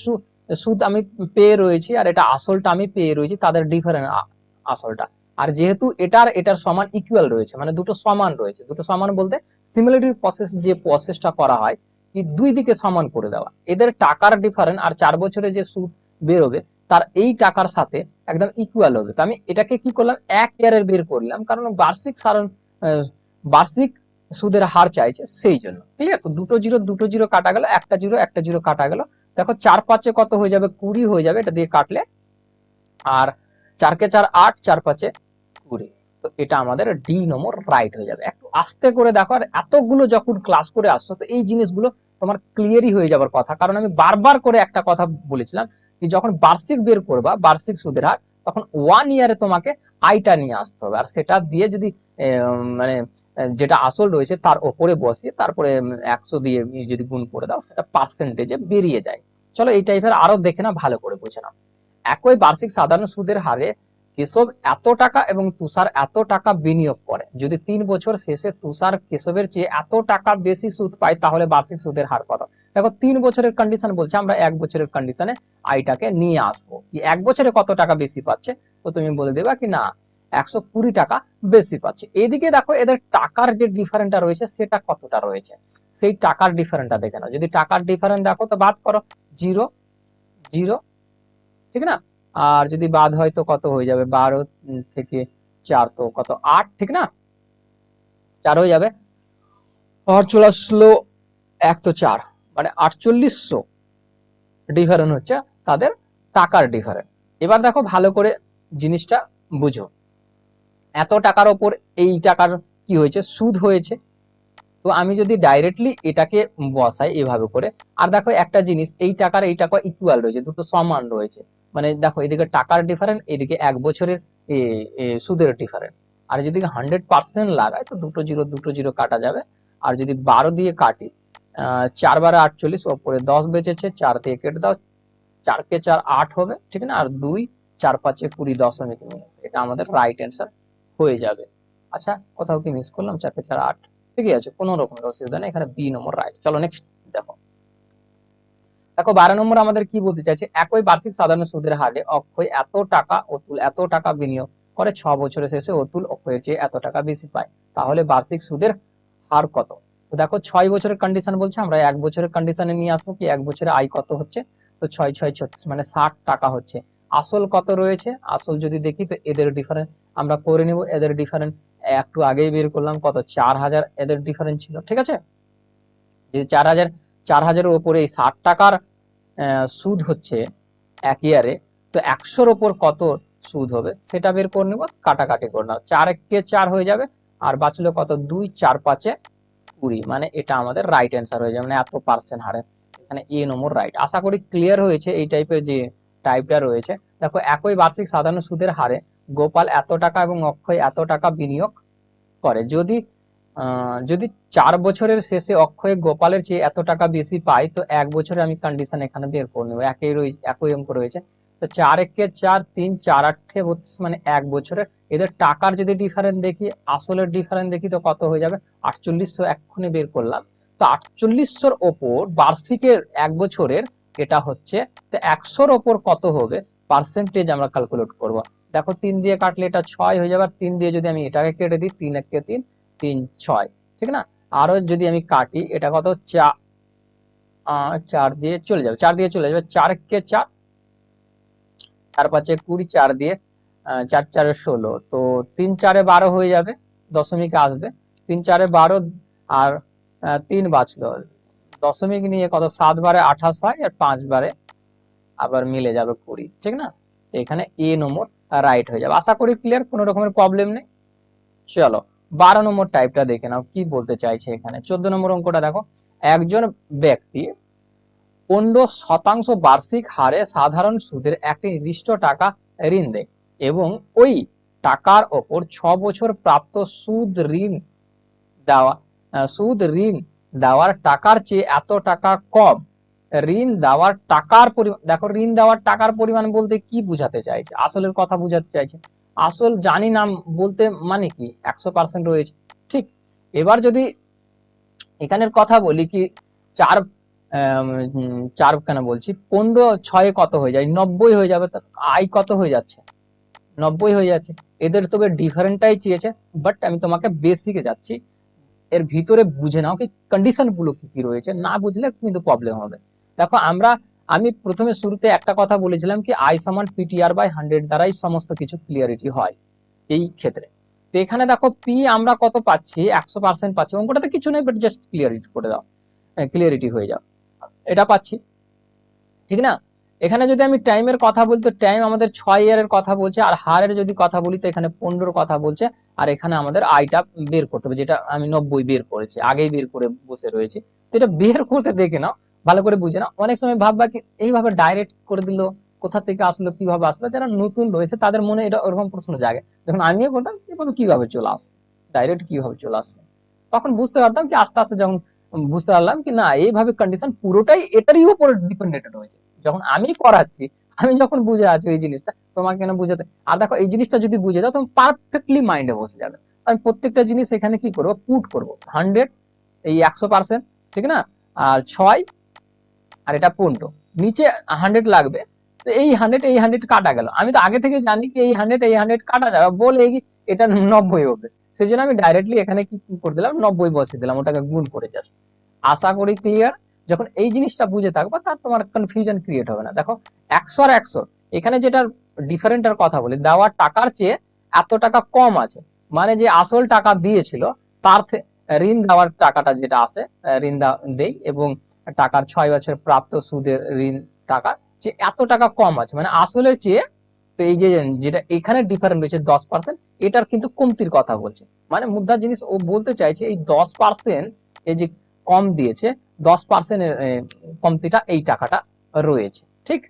সুদ আমি পেয়ে রয়েছি, আর এটা আসলটা আমি পেয়ে রয়েছি, তাদের ডিফারেন্ট আসলটা। আর যেহেতু এটার সমান ইকুয়াল রয়েছে, মানে দুটো সমান রয়েছে, দুটো সমান বলতে সিমিলারিটি প্রসেস, যে প্রসেসটা করা হয় কি দুই দিকে সমান করে দেওয়া, এদের টাকার ডিফারেন্ট আর 4 বছরে যে সুদ বেরোবে তার এই টাকার সাথে একদম ইকুয়াল হবে। তো আমি এটাকে কি করলাম, 1 ইয়ারের বের করলাম, কারণ বার্ষিক সুদের হার চাইছে সেই জন্য। ক্লিয়ার? তো দুটো জিরো কাটা গেল, একটা জিরো কাটা গেল। দেখো 4 5 কত হয়ে যাবে? 20 হয়ে যাবে এটা দিয়ে কাটলে। আর 4 কে 4 8, 4 5 20। তো এটা আমাদের ডি নম্বর রাইট হয়ে যাবে। একটু আস্তে করে দেখো, আর এতগুলো যখন ক্লাস করে আসছো তো এই জিনিসগুলো তোমার ক্লিয়ারই হয়ে যাবার কথা, কারণ আমি বারবার করে একটা কথা বলেছিলাম যে যখন বার্ষিক বের করবা, বার্ষিক সুদের হার, তখন 1 ইয়ারে তোমাকে আইটা নিয়ে আসতে হবে, আর সেটা দিয়ে যদি মানে যেটা আসল রয়েছে তার ওপরে বসিয়ে তারপরে 100 দিয়ে যদি গুণ করে দাও, সেটা পার্সেন্টেজে বেরিয়ে যায়। চলো এই টাইপের আরো দেখে না, ভালো করে বুঝে নাও। একই বার্ষিক সাধারণ সুদের হারে কেশব এত টাকা এবং তুষার এত টাকা বিনিয়োগ করে, যদি 3 বছর শেষে তুষার কেশবের চেয়ে এত টাকা বেশি সুদ পায়, তাহলে বার্ষিক সুদের হার কত? দেখো 3 বছরের কন্ডিশন বলছে, আমরা 1 বছরের কন্ডিশনে আইটাকে নিয়ে আসবো। কি 1 বছরে কত টাকা বেশি পাচ্ছে? তো তুমি বলে দেবা কি না 120 টাকা বেশি পাচ্ছে। এদিকে দেখো এদের টাকার যে ডিফারেন্টটা রয়েছে সেটা কতটা রয়েছে, সেই টাকার ডিফারেন্টটা দেখে নাও। যদি টাকার ডিফারেন্ট দেখো তো বাদ করো, 0 0, ঠিক না? আর যদি বাদ হয় তো কত হয়ে যাবে, 12 থেকে 4 তো কত 8, ঠিক না? 4 হয়ে যাবে, আর চলে আসলো 1 তো 4, মানে 4800 ডিফারেন্ট হচ্ছে তাদের টাকার ডিফারেন্ট। এবার দেখো ভালো করে জিনিসটা বুঝো, এত টাকার ওপর এই টাকার কি হয়েছে, সুদ হয়েছে। তো আমি যদি ডাইরেক্টলি এটাকে বসাই এভাবে করে, আর দেখো একটা জিনিস, এই টাকার এই টাকা ইকুয়াল রয়েছে, দুটো সমান রয়েছে, মানে দেখো এদিকে টাকার ডিফারেন্ট, এদিকে 1 বছরের সুদের ডিফারেন্ট। আর যদি 100% লাগাই তো দুটো জিরো কাটা যাবে। আর যদি 12 দিয়ে কাটি, 4 বারে 48, ওপরে 10 বেঁচেছে, 4 দিয়ে কেটে দাও, 4 কে 4 8 হবে, ঠিক না? আর 2 4 5 20 দশমিক মিনিট, এটা আমাদের রাইট অ্যান্সার হয়ে যাবে। আচ্ছা, কোথাও কি মিস করলাম? 4 কে 4 8, ঠিকই আছে, কোনো রকমের অসুবিধা নেই, এখানে বি নম্বর রাইট। চলো নেক্সট দেখো। দেখো 12 নম্বর আমাদের কি বলতে চাইছে, একই বার্ষিক সাধারণ সুদের হারে অক্ষয় এত টাকা, অতুল এত টাকা বিনিয়োগ করে, 6 বছরের শেষে অতুল অক্ষয়ের চেয়ে এত টাকা বেশি পায়, তাহলে বার্ষিক সুদের হার কত? তো দেখো 6 বছরের কন্ডিশন বলছে, আমরা 1 বছরের কন্ডিশনে নিয়ে আসবো। কি 1 বছরে আয় কত হচ্ছে, তো 6 6 36, মানে 60 টাকা হচ্ছে। আসল কত রয়েছে, আসল যদি দেখি তো এদের ডিফারেন্স আমরা করে নিব, এদের ডিফারেন্স একটু আগেই বের করলাম, কত 4000 এদের ডিফারেন্স ছিল, ঠিক আছে? যে 4000 উপরে এই 60 টাকার সুদ হচ্ছে 1 ইয়ারে, তো 100-র ওপর কত সুদ হবে সেটা বের করে নেব, কাটাকাটি করে নাও, 4 কে 4 হয়ে যাবে, আর বাঁচলো কত 2 4 5 20, মানে এটা আমাদের রাইট অ্যান্সার হয়ে যাবে, মানে এত পার্সেন্ট হারে। এখানে এ নম্বর রাইট। আশা করি ক্লিয়ার হয়েছে এই টাইপের যে টাইপটা রয়েছে। দেখো একই বার্ষিক সাধারণ সুদের হারে গোপাল এত টাকা এবং অক্ষয় এত টাকা বিনিয়োগ করে, যদি যদি 4 বছরের শেষে অক্ষয় গোপালের চেয়ে এত টাকা বেশি পায়, তো 1 বছরে আমি কন্ডিশন এখানে বের করে নেবো, একই অঙ্ক রয়েছে। তো 4 একে 4 3 4 8 32, মানে 1 বছরের। এদের টাকার যদি ডিফারেন্স দেখি, আসলের ডিফারেন্স দেখি, তো কত হয়ে যাবে 4800, এক্ষুনি বের করলাম। তো 4800-র ওপর বার্ষিকের 1 বছরের এটা হচ্ছে, তো 100-র ওপর কত হবে পার্সেন্টেজ আমরা ক্যালকুলেট করব। দেখো 3 দিয়ে কাটলে এটা 6 হয়ে যাবে, আর 3 দিয়ে যদি আমি এটাকে কেটে দিই, 3 একে 3 3 6, ঠিক না? আরো যদি আমি কাটি, এটা কত 4 দিয়ে চলে যাবে, 4 দিয়ে চলে যাবে, 4 কে 4 4 5 20, 4 দিয়ে 4 4 16, তো 3 4 12 হয়ে যাবে, দশমিক আসবে, 3 4 12, আর 3 বাঁচলো, দশমিক নিয়ে কত 7 বারে 28 হয়, আর 5 বারে আবার মিলে যাবে 20, ঠিক না? তো এখানে এ নম্বর রাইট হয়ে যাবে। আশা করি ক্লিয়ার, কোনো রকমের প্রবলেম নেই। চলো 12 নম্বর টাইপটা দেখে নাও কি বলতে চাইছে এখানে। 14 নম্বর অঙ্কটা দেখো, একজন ব্যক্তি 15% বার্ষিক হারে সাধারণ সুদের একটি নির্দিষ্ট টাকা ঋণ দেয়, এবং ওই টাকার ওপর 6 বছর প্রাপ্ত দেওয়া সুদ ঋণ দেওয়ার টাকার চেয়ে এত টাকা কম। ঋণ দেওয়ার টাকার পরিমাণ, দেখো ঋণ দেওয়ার টাকার পরিমাণ বলতে কি বুঝাতে চাইছে, আসলের কথা বুঝাতে চাইছে। আসল জানি না বলতে মানে কি 100% রয়েছে, ঠিক। এবার যদি এখানের কথা বলি কি 4 4 কেন বলছি, 15 6 কত হয়ে যায়, 90 হয়ে যাবে, আয় কত হয়ে যাচ্ছে, 90 হয়ে যাচ্ছে। এদের তবে ডিফারেন্টটাই চেয়েছে, বাট আমি তোমাকে বেসিকে যাচ্ছি, এর ভিতরে বুঝে নাও কি কন্ডিশন গুলো কি কি রয়েছে, না বুঝলে কিন্তু প্রবলেম হবে। দেখো আমি প্রথমে শুরুতে একটা কথা বলেছিলাম কি আই সমান পিটিআর বাই 100 দ্বারাই সমস্ত কিছু ক্লিয়ারিটি হয় এই ক্ষেত্রে। তো এখানে দেখো পি আমরা কত পাচ্ছি, 100% পাচ্ছি, অঙ্কটাতে কিছু নেই, বাট জাস্ট ক্লিয়ারিটি করে দাও, ক্লিয়ারিটি হয়ে যাও, এটা পাচ্ছি, ঠিক না? এখানে যদি আমি টাইমের কথা বলি তো টাইম আমাদের 6 ইয়ারের কথা বলছে, আর হারের যদি কথা বলি তো এখানে 15 কথা বলছে, আর এখানে আমাদের আইটা বের করতে হবে, যেটা আমি 90 বের করেছি, আগেই বের করে বসে রয়েছি। তো এটা বের করতে দেখে নাও, ভালো করে বুঝে নাও। অনেক সময় ভাববা কি এইভাবে ডাইরেক্ট করে দিল, কোথা থেকে আসলো, কিভাবে আসলো, যারা নতুন রয়েছে তাদের মনে এটা ওরকম প্রশ্ন জাগে, যখন আমিও করতাম এভাবে কিভাবে চলে আসছে, ডাইরেক্ট কিভাবে চলে আসছে, তখন বুঝতে পারতাম কি আস্তে আস্তে যখন বুঝতে পারলাম কি না এইভাবে কন্ডিশন পুরোটাই এটারই উপর ডিপেন্ডেন্ট হয়েছে। যখন আমি পড়াচ্ছি, আমি যখন বুঝে আছি এই জিনিসটা, তোমাকে কেন বুঝাতে, আর দেখো এই জিনিসটা যদি বুঝে যাও তুমি পারফেক্টলি মাইন্ডে বসে যাবে। আমি প্রত্যেকটা জিনিস এখানে কি করবো, পুট করবো 100, এই 100%, ঠিক না, আর 6, আর এটা 15, নিচে 100 লাগবে। তো এই 100 কাটা গেল, আমি তো আগে থেকে জানি কি এই 100 কাটা যাবে বলে এটা 90 হবে, সেই জন্য আমি ডাইরেক্টলি এখানে কি করে দিলাম, 90 বসিয়ে দিলাম, ওটাকে গুণ করে জাস্ট। আশা করি ক্লিয়ার। যখন এই জিনিসটা বুঝে থাকবে তার তোমার কনফিউশন ক্রিয়েট হবে না। দেখো 100 আর 100 এখানে যেটা ডিফারেন্টের কথা বলি, দেওয়ার টাকার চেয়ে এত টাকা কম আছে, মানে যে আসল টাকা দিয়েছিল তার ঋণ দেওয়ার টাকাটা যেটা আসে, ঋণ দেই, এবং টাকার 6 বছর প্রাপ্ত সুদের ঋণ টাকা যে এত টাকা কম আছে, মানে আসলের চেয়ে। তো এই যে যেটা এখানে ডিফারেন্ট রয়েছে 10%, এটার কিন্তু কমতির কথা বলছে, মানে মুদ্রার জিনিস ও বলতে চাইছে এই 10% এই যে কম দিয়েছে, 10% কমতিটা এই টাকাটা রয়েছে, ঠিক,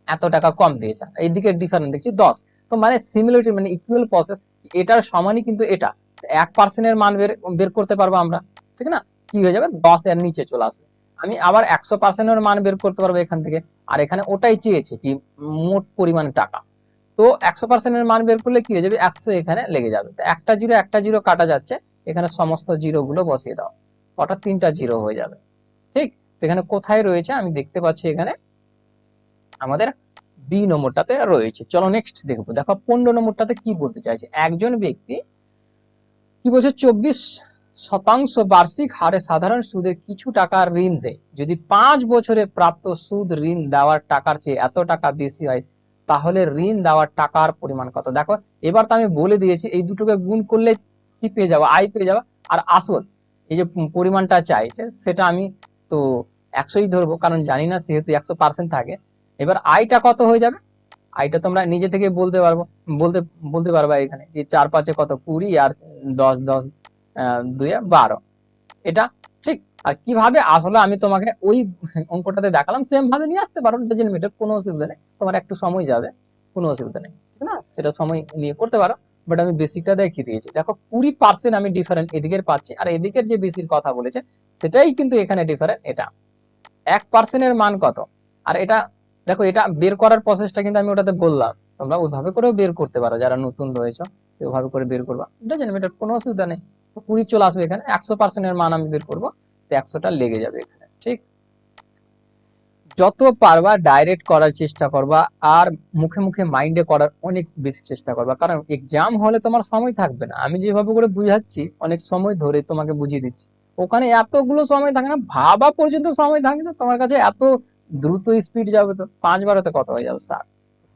এত টাকা কম দিয়েছে, এইদিকে ডিফারেন্স দেখছি 10। তো মানে সিমিলারিটি মানে ইকুয়াল প্রসেস, এটার সমানই কিন্তু এটা 1% এর মান বের করতে পারবো আমরা, ঠিক না, কি হয়ে যাবে 10 এর নিচে চলে আসবে। আমি আবার 100% এর মান বের করতে পারবো এখান থেকে, আর এখানে ওটাই চেয়েছে কি মোট পরিমাণ টাকা। তো 100% এর মান বের করলে কি হয়ে যাবে, 100 এখানে লেগে যাবে, তো একটা জিরো কাটা যাচ্ছে, এখানে সমস্ত জিরো গুলো বসিয়ে দাও, অর্থাৎ 3টা জিরো হয়ে যাবে, ঠিক। তো এখানে কোথায় রয়েছে আমি দেখতে পাচ্ছি, এখানে আমাদের বি নম্বরটাতে রয়েছে। চলো নেক্সট দেখবো। দেখো 15 নম্বরটাতে কি বলতে চাইছে, একজন ব্যক্তি কি বলছে 24% বার্ষিক হারে সাধারণ সুদের কিছু টাকা ঋণ দেয়, যদি 5 বছরে প্রাপ্ত সুদ ঋণ দেওয়ার টাকার চেয়ে এত টাকা বেশি হয়, তাহলে ঋণ দেওয়ার টাকার পরিমাণ কত। দেখো এবার তো আমি বলে দিয়েছি এই দুটোকে গুণ করলে কি পেয়ে যাবো, আই পেয়ে যাবো, আর আসল এই যে পরিমাণটা চাইছে সেটা আমি তো 100ই ধরবো, কারণ জানি না সেহেতু 100% থাকে। এবার আইটা কত হয়ে যাবে, আইটা তোমরা নিজে থেকে বলতে পারবো, বলতে বলতে পারবা এখানে যে 4 5 কত 20, আর 10 10 2 12, এটা ঠিক। আর কিভাবে আসলে আমি তোমাকে ওই অঙ্কটাতে দেখালাম, সেম ভাবে নিয়ে আসতে পারো, ডাজন্ট ম্যাটার, কোনো অসুবিধা নেই, তোমার একটু সময় যাবে, কোনো অসুবিধা নেই, ঠিক না, সেটা সময় নিয়ে করতে পারো। বাট আমি বেসিকটা দেখিয়ে দিয়েছি। দেখো 20% আমি ডিফারেন্ট এদিকের পাচ্ছি, আর এদিকের যে বেসির কথা বলেছে সেটাই কিন্তু এখানে ডিফারেন্ট। এটা 1% এর মান কত, আর এটা দেখো এটা বের করার প্রসেসটা কিন্তু আমি ওটাতে বললাম, তোমরা ওইভাবে করেও বের করতে পারো, যারা নতুন রয়েছে ওইভাবে করে বের করবা, এটা জানি এটা কোনো অসুবিধা নেই। তো 20 চলে আসবে এখানে, 100% এর মান আমি বের করবো, তো 100টা লেগে যাবে এখানে, ঠিক। যত পারবা ডাইরেক্ট করার চেষ্টা করবা, আর মুখে মুখে মাইন্ডে করার অনেক বেশি চেষ্টা করবা, কারণ এক্সাম হলে তোমার সময় থাকবে না, আমি যেভাবে করে বুঝাচ্ছি অনেক সময় ধরে তোমাকে বুঝিয়ে দিচ্ছি, ওখানে এতগুলো সময় থাকে না, ভাবা পর্যন্ত সময় থাকে না তোমার কাছে, এত দ্রুত স্পিড যাবে, তো 5 বারোতে কত হয়ে যাবে 60।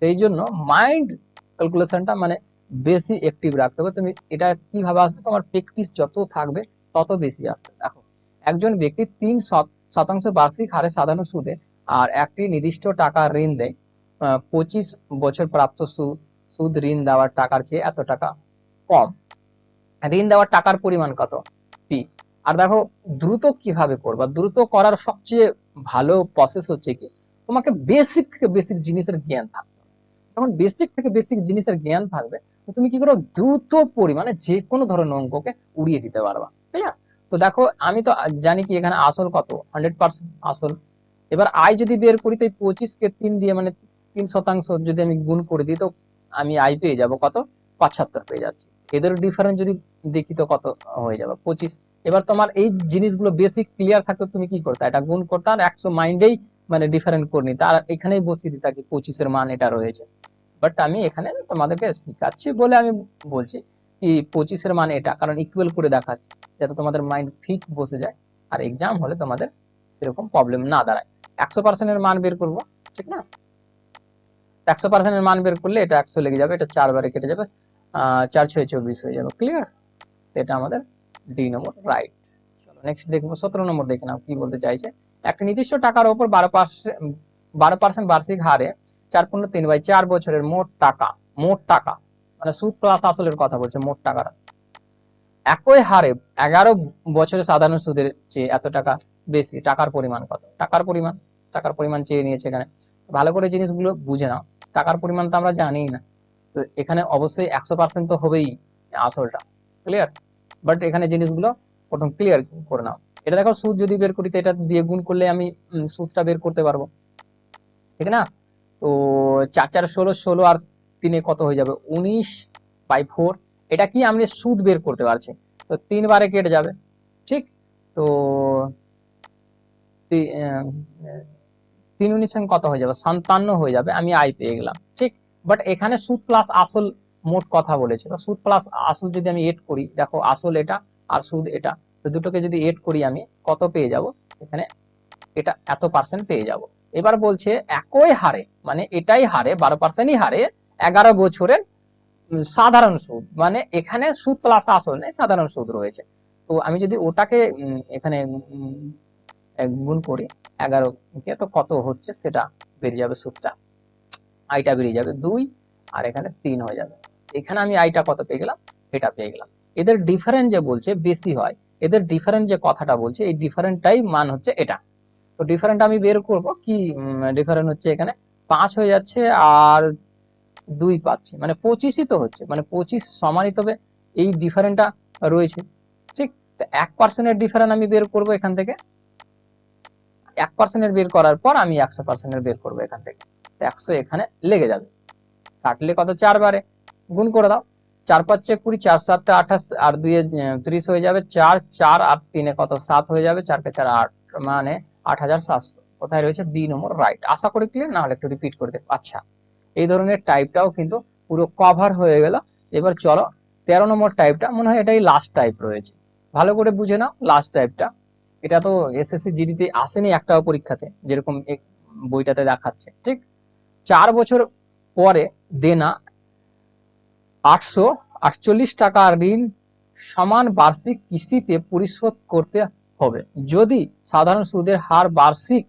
সেই জন্য মাইন্ড ক্যালকুলেশনটা মানে বেশি অ্যাক্টিভ রাখতে হবে। তুমি এটা কিভাবে আসবে, তোমার প্র্যাকটিস যত থাকবে তত বেশি আসবে। দেখো একজন ব্যক্তি 3% বার্ষিক হারে সাধারণ সুদে আর একটি নির্দিষ্ট টাকা ঋণ দেয়, 25 বছর প্রাপ্ত সুদ ঋণ দেওয়ার টাকার চেয়ে এত টাকা কম, ঋণ দেওয়ার টাকার পরিমাণ কত, পি। আর দেখো দ্রুত কিভাবে করবা, দ্রুত করার সবচেয়ে ভালো প্রসেস হচ্ছে কি, তোমাকে বেসিক থেকে বেসিক জিনিসের জ্ঞান থাকবে। যখন বেসিক থেকে বেসিক জিনিসের জ্ঞান থাকবে, তুমি কি করো দ্রুত পরিমাণে যে কোনো ধরনের অঙ্ককে উড়িয়ে দিতে পারবা, ঠিক আছে। তো দেখো আমি তো জানি কি এখানে আসল কত, 100% আসল। এবার আয় যদি বের করি তো 25 কে 3 দিয়ে মানে 3% যদি আমি গুণ করে দিই, তো আমি আয় পেয়ে যাব কত, 75 পেয়ে যাচ্ছি। এদের ডিফারেন্স যদি দেখি তো কত হয়ে যাবে, 25। এবার তোমার এই জিনিসগুলো বেসিক ক্লিয়ার থাকতো, তুমি কি করতে, এটা গুণ করতে, আর 100 মাইন্ডেই মানে ডিফারেন্ট করে নিতে, আর এখানেই বসিয়ে দিতে কি 25-এর মান এটা রয়েছে। বাট আমি এখানে তোমাদেরকে শিখাচ্ছি বলে আমি বলছি কি 25-এর মান এটা, কারণ ইকুয়াল করে দেখাচ্ছি যাতে তোমাদের মাইন্ড ফিট বসে যায়, আর এক্সাম হলে তোমাদের সেরকম প্রবলেম না দাঁড়ায়। 100% এর মান বের করবো, ঠিক না, 100% এর মান বের করলে এটা 100 লেগে যাবে, এটা 4 বারে কেটে যাবে, 4 6 24 হয়ে যাবে, ক্লিয়ার। এটা আমাদের ডি নম্বর রাইট। চলো নেক্সট দেখবো 17 নম্বর, দেখে নাও কি বলতে চাইছে। একটা নির্দিষ্ট টাকার উপর 12% বার্ষিক হারে 4/3 বছরের মোট টাকা মানে সুদ প্লাস আসলের কথা বলছে, মোট টাকাটা একই হারে 11 বছরের সাধারণ সুদের চেয়ে এত টাকা বেশি। টাকার পরিমাণ কত? টাকার পরিমাণ চেয়ে নিয়েছে এখানে। ভালো করে জিনিসগুলো বুঝে নাও, টাকার পরিমাণ তো আমরা জানিই না, তো এখানে অবশ্যই 100% তো হবেই আসলটা, ক্লিয়ার? বাট এখানে জিনিসগুলো প্রথম ক্লিয়ার করে নাও। এটা দেখো, সুদ যদি বের করি তো এটা দিয়ে গুণ করলে আমি সুদটা বের করতে পারবো, ঠিক না? তো 4×4 = 16 আর 3 কত হয়ে যাবে? 19/4। এটা কি আমি সুদ বের করতে পারছি, তো 3 বারে কেটে যাবে, ঠিক? তো 3×19 কত হয়ে যাবে? 57 হয়ে যাবে, আমি আই পেয়ে গেলাম, ঠিক? বাট এখানে সুদ প্লাস আসল মোট কথা বলেছে, তো সুদ প্লাস আসল যদি আমি এড করি, দেখো আসল এটা আর সুদ এটা, তো দুটোকে যদি এড করি আমি কত পেয়ে যাব? এখানে এটা এত পার্সেন্ট পেয়ে যাব। এবার বলছে একই হারে, মানে এটাই হারে 12%ই হারে 11 বছরের সাধারণ সুদ, মানে এখানে সুদ প্লাস আসল নেই, সাধারণ সুদ রয়েছে। তো আমি যদি ওটাকে এখানে গুণ করি 11 কে, তো কত হচ্ছে সেটা বেরিয়ে যাবে, সুদটা আইটা বেরিয়ে যাবে 2 আর এখানে 3 হয়ে যাবে। এখানে আমি আইটা কত পেয়ে গেলাম? এটা পেয়ে গেলাম। এদের ডিফারেন্ট যে বলছে বেশি হয়, এদের ডিফারেন্ট যে কথাটা বলছে, এই ডিফারেন্টটাই মান হচ্ছে এটা। তো ডিফারেন্ট আমি বের করব কি, ডিফারেন্ট হচ্ছে এখানে 5 হয়ে যাচ্ছে আর 2 পাচ্ছি, মানে 25ই তো হচ্ছে, মানে 25 সমানই তবে এই ডিফারেন্টটা রয়েছে, ঠিক? তো 1% এর ডিফারেন্ট আমি বের করব এখান থেকে, 1% এর বের করার পর আমি 100% এর বের করব এখান থেকে, 100 এখানে লেগে যাবে। কাটলে কত? 4 বারে গুণ করে দাও, 4×5 = 20, 4×7 = 28 আর 2 এ 30 হয়ে যাবে, 4 4 আর 3 এ কত? 7 হয়ে যাবে, 4 × 4 = 8, মানে 8700। কোথায় রয়েছে? বি নম্বর রাইট। আশা করি ক্লিয়ার, না হলে একটু রিপিট করে দেব। আচ্ছা, এই ধরনের টাইপটাও কিন্তু পুরো কভার হয়ে গেল। এবার চলো 13 নম্বর টাইপটা, মনে হয় এটাই লাস্ট টাইপ রয়েছে, ভালো করে বুঝে নাও লাস্ট টাইপটা। এটা তো এসএসসি জিডিতে আসেনি একটাও পরীক্ষাতে, যেরকম বইটাতে দেখাচ্ছে, ঠিক? 4 বছর পরে দেনা 848 টাকা ঋণ সমান বার্ষিক কিস্তিতে পরিশোধ করতে হবে। যদি সাধারণ সুদের হার বার্ষিক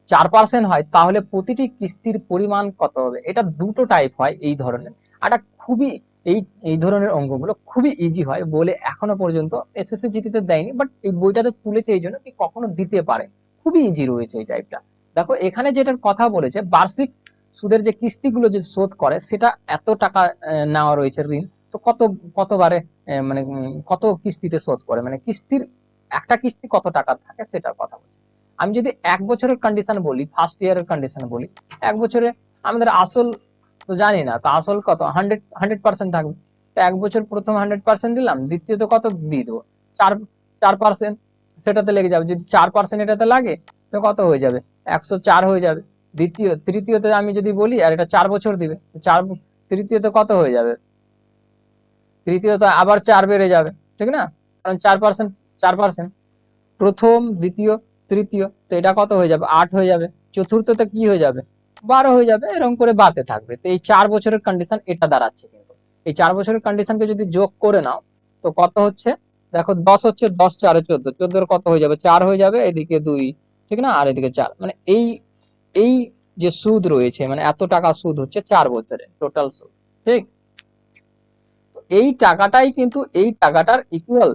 4% হয়, তাহলে প্রতিটি কিস্তির পরিমাণ কত হবে? এটা দুটো টাইপ হয় এই ধরনের। এটা খুবই এই এই ধরনের অঙ্কগুলো খুবই ইজি হয় বলে এখনো পর্যন্ত এসএসসি জিডিতে দেয়নি, বাট এই বইটাতে তুলেছে এই জন্য কি কখনো দিতে পারে। খুবই ইজি রয়েছে এই টাইপটা। দেখো এখানে যেটার কথা বলেছে, বার্ষিক সুদের যে কিস্তিগুলো যে শোধ করে সেটা এত টাকা নেওয়া রয়েছে ঋণ, তো কতবারে মানে কত কিস্তিতে শোধ করে, মানে কিস্তির একটা কিস্তি কত টাকার থাকে সেটার কথা বলছে। আমি যদি 1 বছরের কন্ডিশন বলি, ফার্স্ট ইয়ারের কন্ডিশন বলি, 1 বছরে আমাদের আসল তো জানি না, তো আসল কত? 100% থাকবে। তো 1 বছর প্রথম 100% দিলাম, দ্বিতীয়ত কত দিয়ে দেবো? 4% সেটাতে লেগে যাবে। যদি 4% এটাতে লাগে তো কত হয়ে যাবে? 104 হয়ে যাবে। তৃতীয়তে আমি যদি বলি, আর এটা 4 বছর দিবে, তৃতীয়তে কত হয়ে যাবে? তৃতীয়ত আবার 4 বেড়ে যাবে, ঠিক না? কারণ 4%, 4% প্রথম, দ্বিতীয়, তৃতীয়, তো এটা কত হয়ে যাবে? 8 হয়ে যাবে। চতুর্থতে কি হয়ে যাবে? 12 হয়ে যাবে, এরকম করে বাড়তে থাকবে। তো এই 4 বছরের কন্ডিশন এটা দাঁড়াচ্ছে। কিন্তু এই 4 বছরের কন্ডিশনকে যদি যোগ করে নাও তো কত হচ্ছে? দেখো 10 হচ্ছে, 10 4 এ 14, 14 কত হয়ে যাবে? 4 হয়ে যাবে, এদিকে 2, ঠিক না? আর এদিকে 4, মানে এই এই যে সুদ রয়েছে, মানে এত টাকা সুদ হচ্ছে 4 বছরে টোটাল সুদ, ঠিক? এই টাকাটাই কিন্তু এই টাকাটার ইকুয়াল,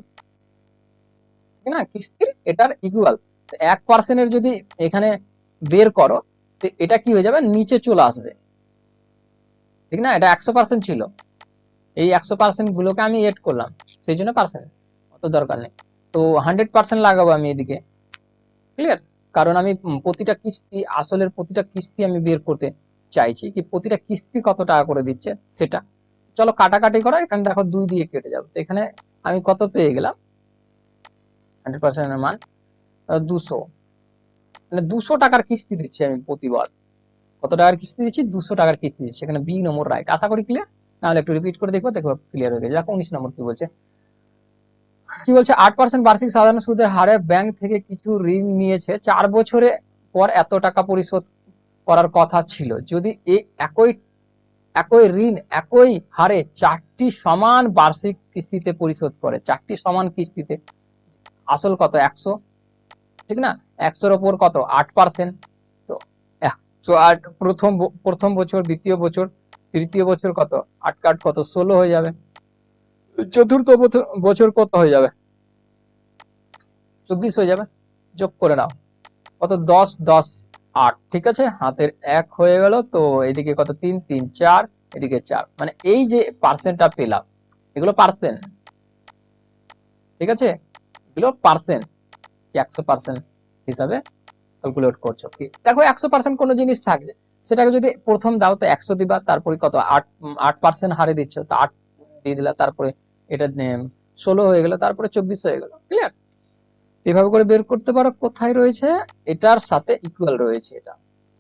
ঠিক না? কিস্তির এটার ইকুয়াল। 1% এর যদি এখানে বের করো তো এটা কি হয়ে যাবে? নিচে চলে আসবে, ঠিক না? এটা 100% ছিল, এই 100% গুলোকে আমি এড করলাম, সেই জন্য পার্সেন্ট, অত দরকার নেই। তো 100% লাগাবো আমি এদিকে, ক্লিয়ার? কারণ আমি প্রতিটা কিস্তি, আসলের প্রতিটা কিস্তি আমি বের করতে চাইছি, কি প্রতিটা কিস্তি কত টাকা করে দিচ্ছে সেটা। চলো কাটাকাটি করো, এখানে দেখো 2 দিয়ে কেটে যাবে, তো এখানে আমি কত পেয়ে গেলাম? 100% এর মান 200, মানে 200 টাকার কিস্তি দিচ্ছি আমি প্রতিবার। কত টাকার কিস্তি দিচ্ছি? 200 টাকার কিস্তি দিচ্ছি। এখানে বি নম্বর রাইট। আশা করি ক্লিয়ার, নাহলে একটু রিপিট করে দেখবো, দেখো ক্লিয়ার হয়ে গেছে। দেখো 19 নম্বর কি বলছে, 8% বার্ষিক সাধারণ সুদের হারে ব্যাংক থেকে কিছু ঋণ নিয়েছে, 4 বছরে পর এত টাকা পরিশোধ করার কথা ছিল। যদি একই একই ঋণ একই হারে 4টি সমান বার্ষিক কিস্তিতে পরিশোধ করে, 4টি সমান কিস্তিতে, আসল কত? 100, ঠিক না? 100-র উপর কত? 8%, তো তো আট প্রথম বছর, দ্বিতীয় বছর, তৃতীয় বছর কত, 8 কত 16 হয়ে যাবে। চতুর্থ বছর কত হয়ে যাবে, 24 হয়ে যাবে। যোগ করে নাও, কত 10 10 8, ঠিক আছে, হাতের 1 হয়ে গেল। তো এদিকে কত 3 3 4, এদিকে 4, মানে এই যে পার্সেন্টটা পেলাম, এগুলো পার্সেন্ট, ঠিক আছে, এগুলো পার্সেন্ট, 100% হিসাবে ক্যালকুলেট করছো। দেখো 100% কোনো জিনিস থাকবে, সেটাকে যদি প্রথম দাও তো 100 দিবা, তারপরে কত 8% হারে দিচ্ছ, তো 8 দিয়ে দিলা, তারপরে এটা 16 হয়ে গেল, তারপরে 24 হয়ে গেল। ক্লিয়ার? এভাবে করে বের করতে পারো কোথায় রয়েছে, এটার সাথে ইকুয়াল রয়েছে এটা,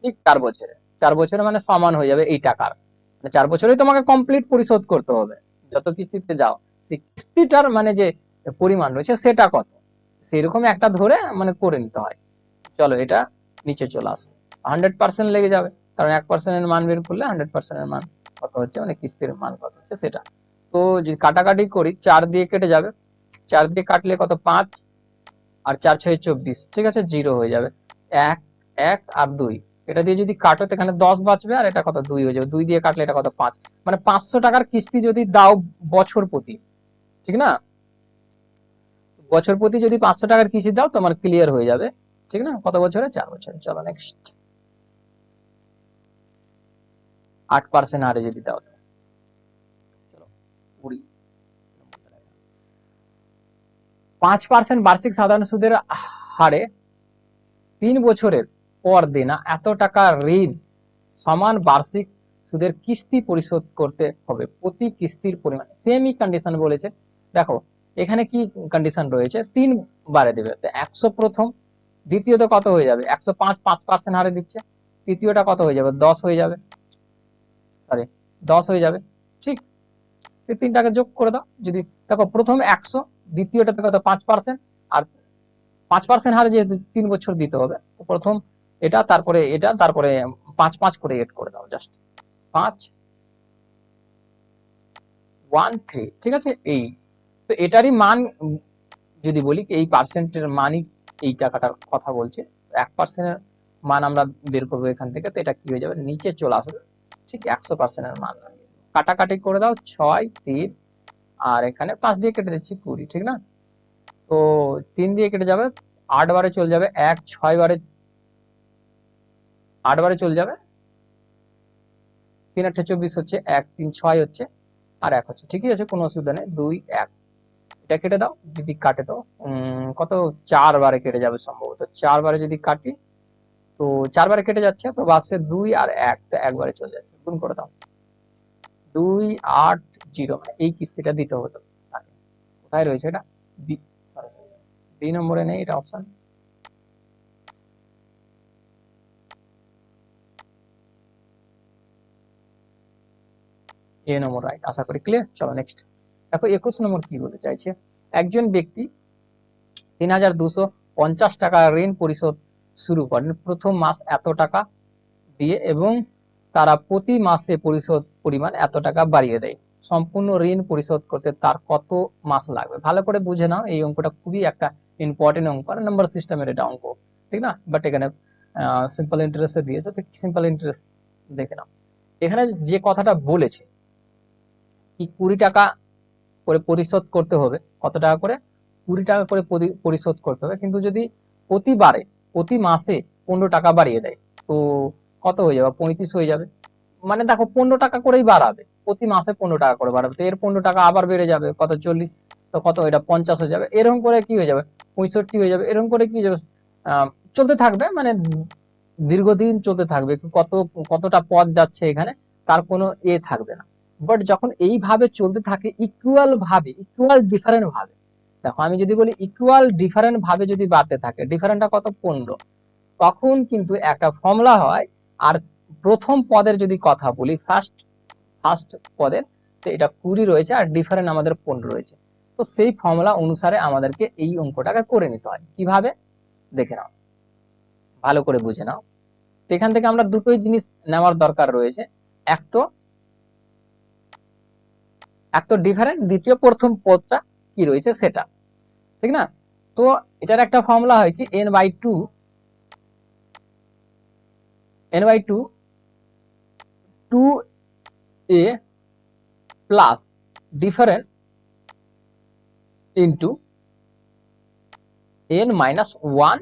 ঠিক 4 বছরে। 4 বছরে মানে সমান হয়ে যাবে এই টাকার, মানে 4 বছরেই তোমাকে কমপ্লিট পরিশোধ করতে হবে। যত কিস্তিতে যাও, সেই কিস্তিটার মানে যে পরিমাণ রয়েছে সেটা কত, সেরকম একটা ধরে মানে করে নিতে হয়। চলো এটা নিচে চলে আসছে, 100% লেগে যাবে, কারণ 1% এর মান বের করলে 100% এর মান কত হচ্ছে, মানে কিস্তির মান কত হচ্ছে সেটা। তো যদি কাটাকাটি করি, 4 দিয়ে কেটে যাবে, 4 দিয়ে কাটলে কত 5, আর 4 6 24, ঠিক আছে, 0 হয়ে যাবে। 1 1 আর 2, এটা দিয়ে যদি কাটো তো এখানে 10 বাঁচবে, আর এটা কত 2 হয়ে যাবে, 2 দিয়ে কাটলে এটা কত 5, মানে 500 টাকার কিস্তি যদি দাও বছর প্রতি, ঠিক না, বছর প্রতি যদি 500 টাকার কিস্তি দাও তোমার ক্লিয়ার হয়ে যাবে, ঠিক না, কত বছরে, 4 বছরে। চলো নেক্সট, 8% হারে যদি দাও, চলো 20, 5% বার্ষিক সাধারণ সুদের হারে 3 বছরের পর দেনা এত টাকা ঋণ সমান বার্ষিক সুদের কিস্তি পরিশোধ করতে হবে প্রতি কিস্তির পরিমাণ। সেমই কন্ডিশন বলেছে। দেখো এখানে কি কন্ডিশন রয়েছে, 3 বারে দেবে, তো 100 প্রথম, দ্বিতীয়ত কত হয়ে যাবে 105, 5% হারে দিচ্ছে, তৃতীয়টা কত হয়ে যাবে 10 হয়ে যাবে, সরি 10 হয়ে যাবে, ঠিক। এই তিনটাকে যোগ করে দাও, যদি দেখো প্রথম 100, দ্বিতীয়টাতে কত 5%, আর 5% হারে যেহেতু 3 বছর দিতে হবে, তো প্রথম এটা, তারপরে এটা, তারপরে 5 5 করে এড করে দাও, জাস্ট 5 1 3, ঠিক আছে। এই তো এটারই মান যদি বলি এই পার্সেন্টের মানই এই টাকাটার কথা বলছে, 1% এর মান আমরা বের করবো এখান থেকে, তো এটা কি হয়ে যাবে নিচে চলে আসবে, ঠিক 100% এর মান। কাটাকাটি করে দাও, 6 3, আর এখানে 5 দিয়ে কেটে দিচ্ছি 20, ঠিক না। তো 3 দিয়ে কেটে যাবে, 8 বারে চলে যাবে, 1 6 বারে, 8 বারে চলে যাবে, 3 8 24 হচ্ছে, 1 3 6 হচ্ছে, আর 1 হচ্ছে, ঠিকই আছে, কোনো অসুবিধা নেই। 2 1, এটা কেটে দাও, যদি কাটে তো কত 4 বারে কেটে যাবে সম্ভবত, 4 বারে যদি কাটি তো 4 বারে কেটে যাচ্ছে, তো বাসে 2 আর 1, তো একবারে চলে যাচ্ছে, গুণ করে দাও, 2 8 0, মানে এই কিস্তিটা দিতে হতো তাকে। কোথায় রয়েছে এটা, বি, সরি বি নম্বরে নেই, এটা অপশন, এ নম্বর রাইট, আশা করি ক্লিয়ার। চলো নেক্সট, দেখো 21 নম্বর কি বলতে চাইছে, একজন ব্যক্তি 3250 টাকা ঋণ পরিশোধ শুরু করেন প্রথম মাস এত টাকা দিয়ে, এবং তারা প্রতি মাসে পরিশোধ পরিমাণ এত টাকা বাড়িয়ে দেয়, সম্পূর্ণ ঋণ পরিশোধ করতে তার কত মাস লাগবে। ভালো করে বুঝে নাও, এই অঙ্কটা খুবই একটা ইম্পর্টেন্ট অঙ্ক, আর নাম্বার সিস্টেমের এটা অঙ্ক, ঠিক না, বাট এখানে সিম্পল ইন্টারেস্টে দিয়েছে, তো সিম্পল ইন্টারেস্ট দেখে নাও। এখানে যে কথাটা বলেছে কি 20 টাকা করে পরিশোধ করতে হবে, কত টাকা করে 20 টাকা করে পরিশোধ করতে হবে, কিন্তু যদি প্রতিবারে প্রতি মাসে 15 টাকা বাড়িয়ে দেয়, তো কত হয়ে যাবে 35 হয়ে যাবে। মানে দেখো 15 টাকা করেই বাড়াবে, প্রতি মাসে 15 টাকা করে বাড়াবে, তো এর 15 টাকা আবার বেড়ে যাবে কত 40, তো কত এটা 50 হয়ে যাবে, এরকম করে কি হয়ে যাবে 65 হয়ে যাবে, এরকম করে কি হয়ে যাবে, চলতে থাকবে, মানে দীর্ঘদিন চলতে থাকবে, কতটা পথ যাচ্ছে এখানে তার কোনো থাকবে না। বাট যখন এইভাবে চলতে থাকে ইকুয়াল ভাবে, ইকুয়াল ডিফারেন্ট ভাবে, দেখো আমি যদি বলি ইকুয়াল ডিফারেন্ট ভাবে যদি বাড়তে থাকে, ডিফারেন্টটা কত 15, তখন কিন্তু একটা ফর্মুলা হয়। আর প্রথম পদের যদি কথা বলি, ফার্স্ট ফার্স্ট পদের, তো এটা 20 রয়েছে, আর ডিফারেন্ট আমাদের 15 রয়েছে, তো সেই ফর্মুলা অনুসারে আমাদেরকে এই অঙ্কটাকে করে নিতে হয়। কিভাবে দেখে নাও, ভালো করে বুঝে নাও। তো এখান থেকে আমরা দুটোই জিনিস নেওয়ার দরকার রয়েছে, এক তো ডিফারেন্ট, দ্বিতীয় প্রথম পদটা কি রয়েছে সেটা, ঠিক না। তো এটার একটা ফর্মুলা হয় কি n/2 n/2 2a plus different into n-1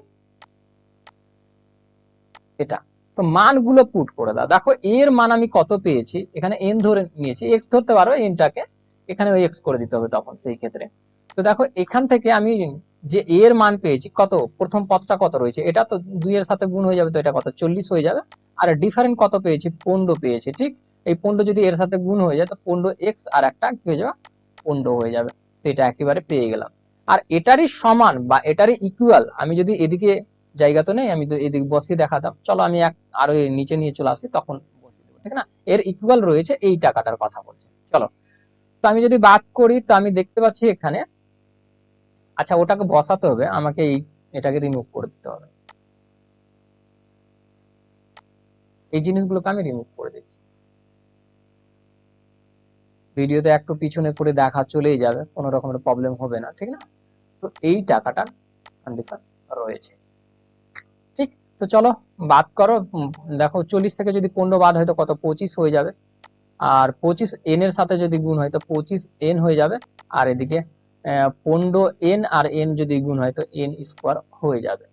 এটা। তো মানগুলো পুট করে দাও। দেখো এর মান আমি কত পেয়েছি, এখানে n ধরে নিয়েছি, x ধরতে পারো, nটাকে এখানে x করে দিতে হবে তখন সেই ক্ষেত্রে। তো দেখো এখান থেকে আমি যে এর মান পেয়েছি কত, প্রথম পদটা কত রয়েছে, এটা তো 2 এর সাথে গুণ হয়ে যাবে, তো এটা কত 40 হয়ে যাবে। আর ডিফারেন্ট কত পেয়েছি, 15 পেয়েছি, ঠিক। এই 15 যদি এর সাথে গুণ হয়ে যায় তো 15x আর একটা কি হয়ে যাবে, 15 হয়ে যাবে। তো এটা একেবারে পেয়ে গেলাম। আর এটারই সমান বা এটারই ইকুয়াল আমি যদি এদিকে, জায়গা তো নেই, আমি তো এদিকে বসিয়ে দেখাতাম, চলো আমি আরো নিচে নিয়ে চলে আসি, তখন বসিয়ে দেবো, ঠিক না। এর ইকুয়াল রয়েছে এই টাকাটার কথা বলছে। চলো, তো আমি যদি বাদ করি তো আমি দেখতে পাচ্ছি এখানে, আচ্ছা ওটাকে বসাতে হবে আমাকে, এটাকে রিমুভ করে দিতে হবে, এই জিনিসগুলোকে আমি রিমুভ করে দিচ্ছি। ভিডিওতে একটু পিছনে করে দেখা চলেই যাবে, কোনো রকমের প্রবলেম হবে না, ঠিক না। তো এই টাকাটার কন্ডিশন রয়েছে, ঠিক। তো চলো বাদ করো, দেখো 40 থেকে যদি 15 বাদ হয় তো কত, 25 হয়ে যাবে। আর 25 n এর সাথে যদি গুণ হয় তো 25n হয়ে যাবে। আর এদিকে 15n আর n যদি গুণ হয় তো n স্কোয়ার হয়ে যাবে।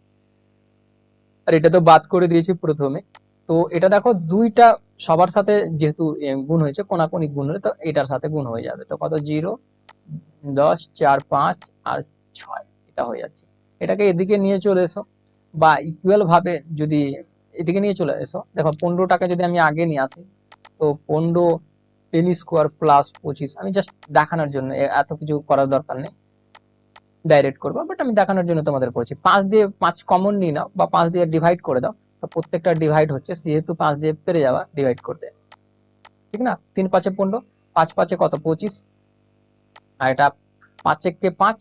আর এটা তো বাদ করে দিয়েছি প্রথমে। তো এটা দেখো দুইটা সবার সাথে যেহেতু গুণ হয়েছে, কোনাকুনি গুণ হলে তো এটার সাথে গুণ হয়ে যাবে। তো কত, 0 10 4 5 আর 6, এটা হয়ে যাচ্ছে। এটাকে এদিকে নিয়ে চলে এসো, বা ইকুয়াল ভাবে যদি এদিকে নিয়ে চলে এসো। দেখো 15 টাকা যদি আমি আগে নিয়ে আসি তো 15 n স্কোয়ার প্লাস 25, আমি জাস্ট দেখানোর জন্য, এত কিছু করার দরকার নেই, ডাইরেক্ট করবো, বাট আমি দেখানোর জন্য তোমাদের করছি। 5 দিয়ে 5 কমন নিয়ে নাও, বা 5 দিয়ে ডিভাইড করে দাও, তো প্রত্যেকটা ডিভাইড হচ্ছে, যেহেতু 5 দিয়ে পেরে যাওয়া ডিভাইড করতে, ঠিক না। 3 5 15, 5 5 কত 25, আর এটা 5 1 5,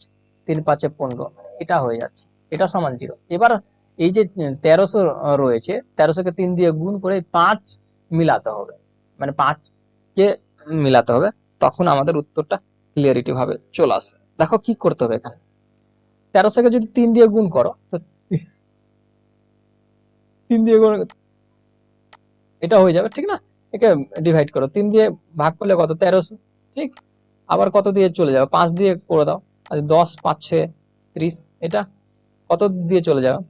3 5 15, এটা হয়ে যাচ্ছে, এটা সমান 0। এবার এই যে 1300 রয়েছে, 1300 কে 3 দিয়ে গুণ করে 5 মিলাতে হবে, মানে 5 কে মিলাতে হবে, তখন আমাদের উত্তরটা ক্লিয়ারিটি ভাবে চলে আসবে। দেখো কি করতে হবে, এখানে 1300 কে যদি 3 দিয়ে গুণ করো তো 3 দিয়ে গুণ, এটা হয়ে যাবে, ঠিক না। একে ডিভাইড করো, 3 দিয়ে ভাগ করলে কত, 1300, ঠিক। আবার কত দিয়ে চলে যাবে, 5 দিয়ে করে দাও, আচ্ছা 10 5 6 30, এটা কত দিয়ে চলে যাবে,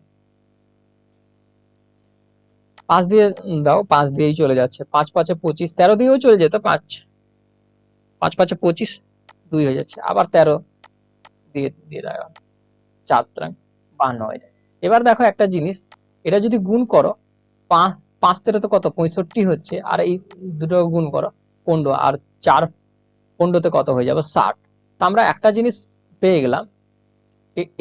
5 দিয়ে দাও, 5 দিয়েই চলে যাচ্ছে, 5 5 25, 13 দিয়েও চলে যেত, 5 5 5 25, 2 হয়ে যাচ্ছে, আবার 13 দিয়ে দিয়ে দাও, 4 52 হয়ে যায়। এবার দেখো একটা জিনিস, এটা যদি গুণ করো, 5 তেরো তো কত 65 হচ্ছে, আর এই দুটো গুণ করো 15, আর 4 15 তে কত হয়ে যাবে 60। তো আমরা একটা জিনিস পেয়ে গেলাম,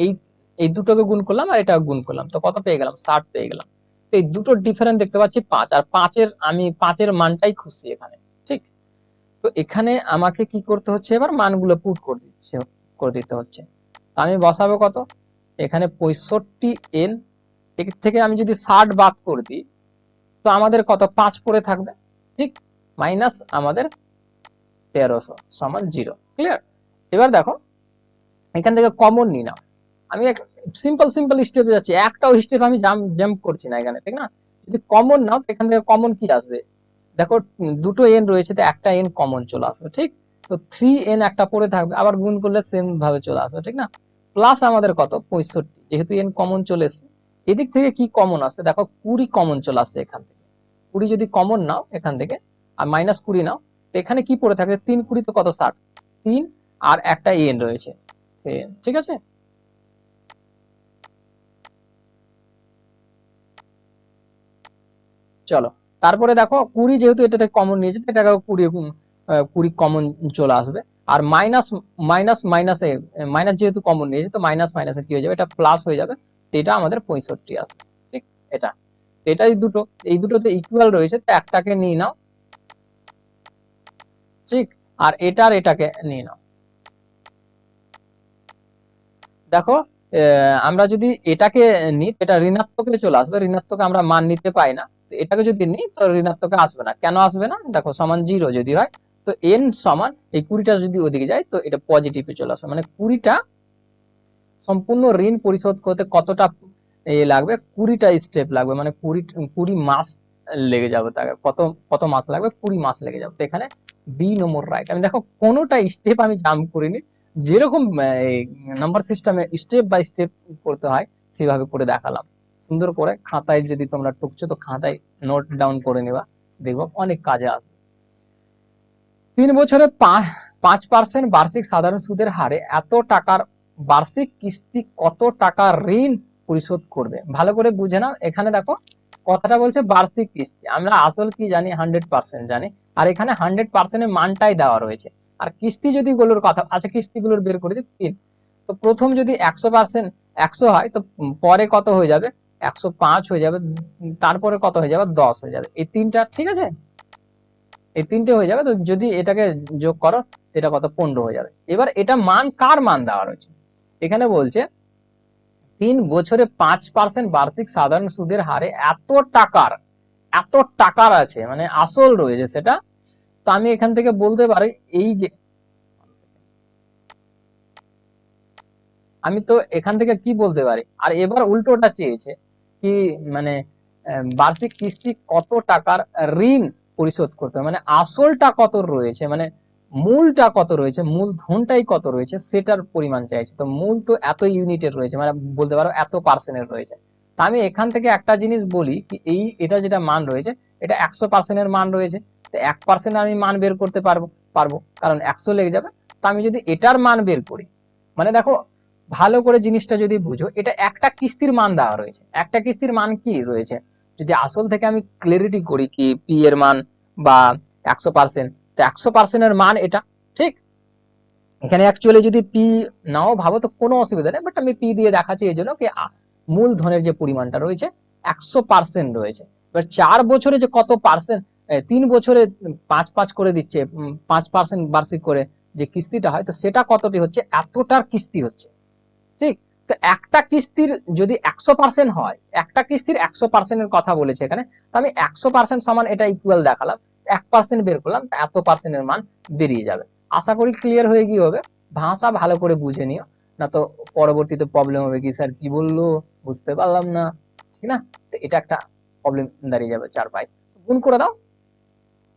এই এই দুটোকে গুণ করলাম আর এটা গুণ করলাম, তো কত পেয়ে গেলাম, 60 পেয়ে গেলাম। তো এই দুটো ডিফারেন্স দেখতে পাচ্ছি 5, আর 5-এর মানটাই খুঁজছি এখানে, ঠিক। তো এখানে আমাকে কি করতে হচ্ছে, এবার মানগুলো পুট করে দিতে হচ্ছে। আমি বসাবো কত, এখানে 65n, এর থেকে আমি যদি 60 বাদ করে দিই তো আমাদের কত, 5 পড়ে থাকবে, ঠিক, মাইনাস আমাদের 1300 সমান 0, ক্লিয়ার। এবার দেখো এখান থেকে কমন নি নাও, আমি সিম্পল স্টেপে যাচ্ছি, একটাও স্টেপ আমি জাম্প করছি না এখানে, ঠিক না। যদি কমন নাও এখান থেকে কমন কি আসবে, দেখো দুটো এন রয়েছে, তো একটা এন কমন চলে আসবে, ঠিক। তো 3n একটা পড়ে থাকবে, আবার গুণ করলে সেম ভাবে চলে আসবে, ঠিক না। প্লাস আমাদের কত 65, যেহেতু এন কমন চলে এসছে, এদিক থেকে কি কমন আসছে, দেখো 20 কমন চলে আসছে এখান থেকে। 20 যদি কমন নাও এখান থেকে, আর -20 নাও, তো এখানে কি পড়ে থাকে, 3 20 তো কত 60, 3 আর একটা এন রয়েছে, ঠিক আছে। চলো, তারপরে দেখো 20 যেহেতু এটাতে কমন নিয়েছে, এটাকে 20 কমন চলে আসবে। আর মাইনাস মাইনাস মাইনাসে, মাইনাস যেহেতু কমন নিয়েছে তো মাইনাস মাইনাসে কি হয়ে যাবে, এটা প্লাস হয়ে যাবে, তো এটা আমাদের 65 আসবে, ঠিক। এটা এটাই দুটো, এই দুটোতে ইকুয়াল রয়েছে, তো একটাকে নিয়ে নাও, ঠিক। আর এটাকে নিয়ে নাও। দেখো আমরা যদি এটাকে নিই, এটা ঋণাত্মকে চলে আসবে, ঋণাত্মকে আমরা মান নিতে পাই না, তো এটাকে যদি নিই তো ঋণাত্মকে আসবে না, কেন আসবে না, দেখো সমান 0 যদি হয়, তো n সমান এই 20টা যদি ওদিকে যায় তো এটা পজিটিভে চলে আসবে, মানে 20টা সম্পূর্ণ ঋণ পরিশোধ করতে কতটা লাগবে, 20টা স্টেপ লাগবে, মানে 20 মাস লেগে যাবে, তাকে কত কত মাস লাগবে, 20 মাস লেগে যাবে। তো এখানে বি নম্বর রাইট। আমি দেখো কোনোটা স্টেপ আমি জাম্প করিনি, যেরকম নাম্বার সিস্টেমে স্টেপ বাই স্টেপ করতে হয় সেভাবে করে দেখালাম। সুন্দর করে খাতায় যদি তোমরা টুকছো তো খাতায় নোট ডাউন করে নেবা, দেখবো অনেক কাজে আসবে। 3 বছরে 5% বার্ষিক সাধারণ সুদের হারে এত টাকার বার্ষিক কিস্তি কত টাকা ঋণ পরিশোধ করবে? ভালো করে বুঝে নাও। এখানে দেখো কথাটা বলছে বার্ষিক কিস্তি, আমরা আসল কি জানি 100% জানি, আর এখানে 100% এর মানটাই দেওয়া রয়েছে। আর কিস্তি যদি গুলোর কথা, আচ্ছা কিস্তিগুলোর বের করে দিই 3, তো প্রথম যদি 100% 100 হয় তো পরে কত হয়ে যাবে 105 হয়ে যাবে, তারপরে কত হয়ে যাবে 10 হয়ে যাবে, এই তিনটা ঠিক আছে, এই তিনটে হয়ে যাবে। তো যদি এটাকে যোগ করো এটা কত 15 হয়ে যাবে। এবার এটা মান কার মান দেওয়া রয়েছে, এখানে বলছে 3 বছরে 5% বার্ষিক সাধারণ সুদের হারে এত টাকার আছে, মানে আসল রয়েছে সেটা। তো আমি এখান থেকে বলতে পারি এই যে, আমি তো এখান থেকে কি বলতে পারি, আর এবার উল্টোটা চেয়েছে কি, মানে বার্ষিক কিস্তি কত টাকার ঋণ পরিশোধ করতে হবে, মানে আসলটা কত রয়েছে, মানে মূলটা কত রয়েছে, মূলধনটাই কত রয়েছে সেটার পরিমাণ চাইছে। তো মূল তো এত ইউনিটের রয়েছে, মানে বলতে পারো এত পার্সেন্টের রয়েছে। তা আমি এখান থেকে একটা জিনিস বলি কি, এটা যেটা মান রয়েছে এটা 100%-এর মান রয়েছে, তো 1% আমি মান বের করতে পারবো কারণ 100 লেগে যাবে। তো আমি যদি এটার মান বের করি, মানে দেখো ভালো করে জিনিসটা যদি বুঝো, এটা একটা কিস্তির মান দেওয়া রয়েছে, একটা কিস্তির মান কি রয়েছে, যদি আসল থেকে আমি ক্লিয়ারিটি করি কি পি এর মান বা 100%, তো 100% এর মান এটা, ঠিক। এখানে অ্যাকচুয়ালি যদি পি নাও ভাবো তো কোনো অসুবিধা নেই, বাট আমি পি দিয়ে দেখাচ্ছি এই জন্য কি মূলধনের যে পরিমাণটা রয়েছে 100% রয়েছে। এবার 4 বছরে যে কত পার্সেন্ট, 3 বছরে 5 করে দিচ্ছে, 5% বার্ষিক করে যে কিস্তিটা হয়, তো সেটা কতটি হচ্ছে, এতটার কিস্তি হচ্ছে, ঠিক। তো একটা কিস্তির যদি 100% হয়, একটা কিস্তির 100% এর কথা বলেছে এখানে, তো আমি 100% সমান এটা ইকুয়াল দেখালাম, 1% বের করলাম, এত পার্সেন্টের মান বেরিয়ে যাবে। আশা করি ক্লিয়ার হয়ে গিয়ে হবে। ভাষা ভালো করে বুঝে নিও, না তো পরবর্তীতে প্রবলেম হবে কি স্যার কি বললো বুঝতে পারলাম না, ঠিক না। তো এটা একটা প্রবলেম দাঁড়িয়ে যাবে। 4 22 গুণ করে দাও।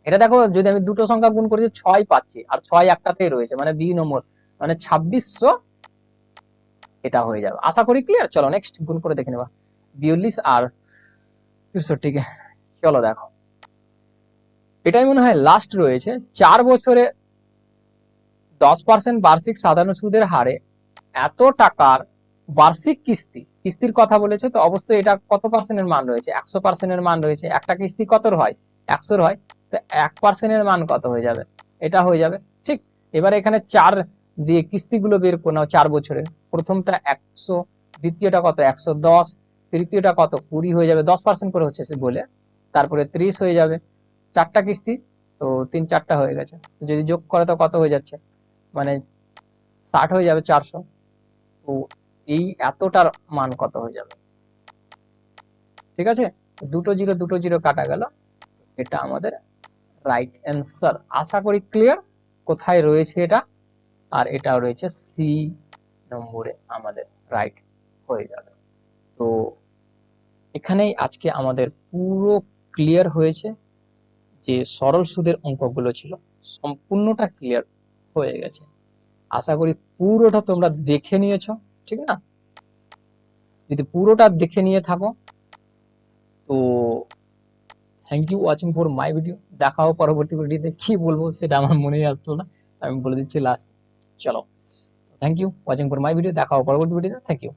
এটা দেখো যদি আমি দুটো সংখ্যা গুণ করি 6 পাচ্ছি, আর 6 একটাতেই রয়েছে, মানে বি নম্বর, মানে 2600 এটা হয়ে যাবে। আশা করি ক্লিয়ার। চলো নেক্সট গুণ করে দেখে নেবা। 42 আর 63, চলো দেখো এটাই মনে হয় লাস্ট রয়েছে। 4 বছরে 10% বার্ষিক সাধারণ সুদের হারে এত টাকার বার্ষিক কিস্তির কথা বলেছে, তো অবশ্যই এটা কত পার্সেন্টের মান রয়েছে, 100%-এর মান রয়েছে। একটা কিস্তি কতর হয়, 100-র হয়, তো 1%-এর মান কত হয়ে যাবে, এটা হয়ে যাবে, ঠিক। এবার এখানে 4 দিয়ে কিস্তিগুলো বের করে নাও। 4 বছরের প্রথমটা 100, দ্বিতীয়টা কত 110, তৃতীয়টা কত 20 হয়ে যাবে, 10% করে হচ্ছে সে বলে, তারপরে 30 হয়ে যাবে। 4টা কিস্তি, তো 3 4টা হয়ে গেছে, যদি যোগ করে তো কত হয়ে যাচ্ছে, মানে 60 হয়ে যাবে 400। তো এই এতটার মান কত হয়ে যাবে, ঠিক আছে। দুটো জিরো কাটা গেল, এটা আমাদের রাইট অ্যান্সার। আশা করি ক্লিয়ার কোথায় রয়েছে এটা, আর এটা রয়েছে সি নম্বরে আমাদের রাইট হয়ে যাবে। তো এখানেই আজকে আমাদের পুরো ক্লিয়ার হয়েছে, যে সরল সুদের অঙ্কগুলো ছিল সম্পূর্ণটা ক্লিয়ার হয়ে গেছে। আশা করি পুরোটা তোমরা দেখে নিয়েছো, ঠিক না। যদি পুরোটা দেখে নিয়ে থাকো তো thank you watching for my video. দেখাও পরবর্তী ভিডিওতে, কি বলবো সেটা আমার মনেই আসলো না, আমি বলে দিচ্ছি লাস্ট। চলো thank you watching for my video, দেখাও পরবর্তী ভিডিওতে, থ্যাংক ইউ।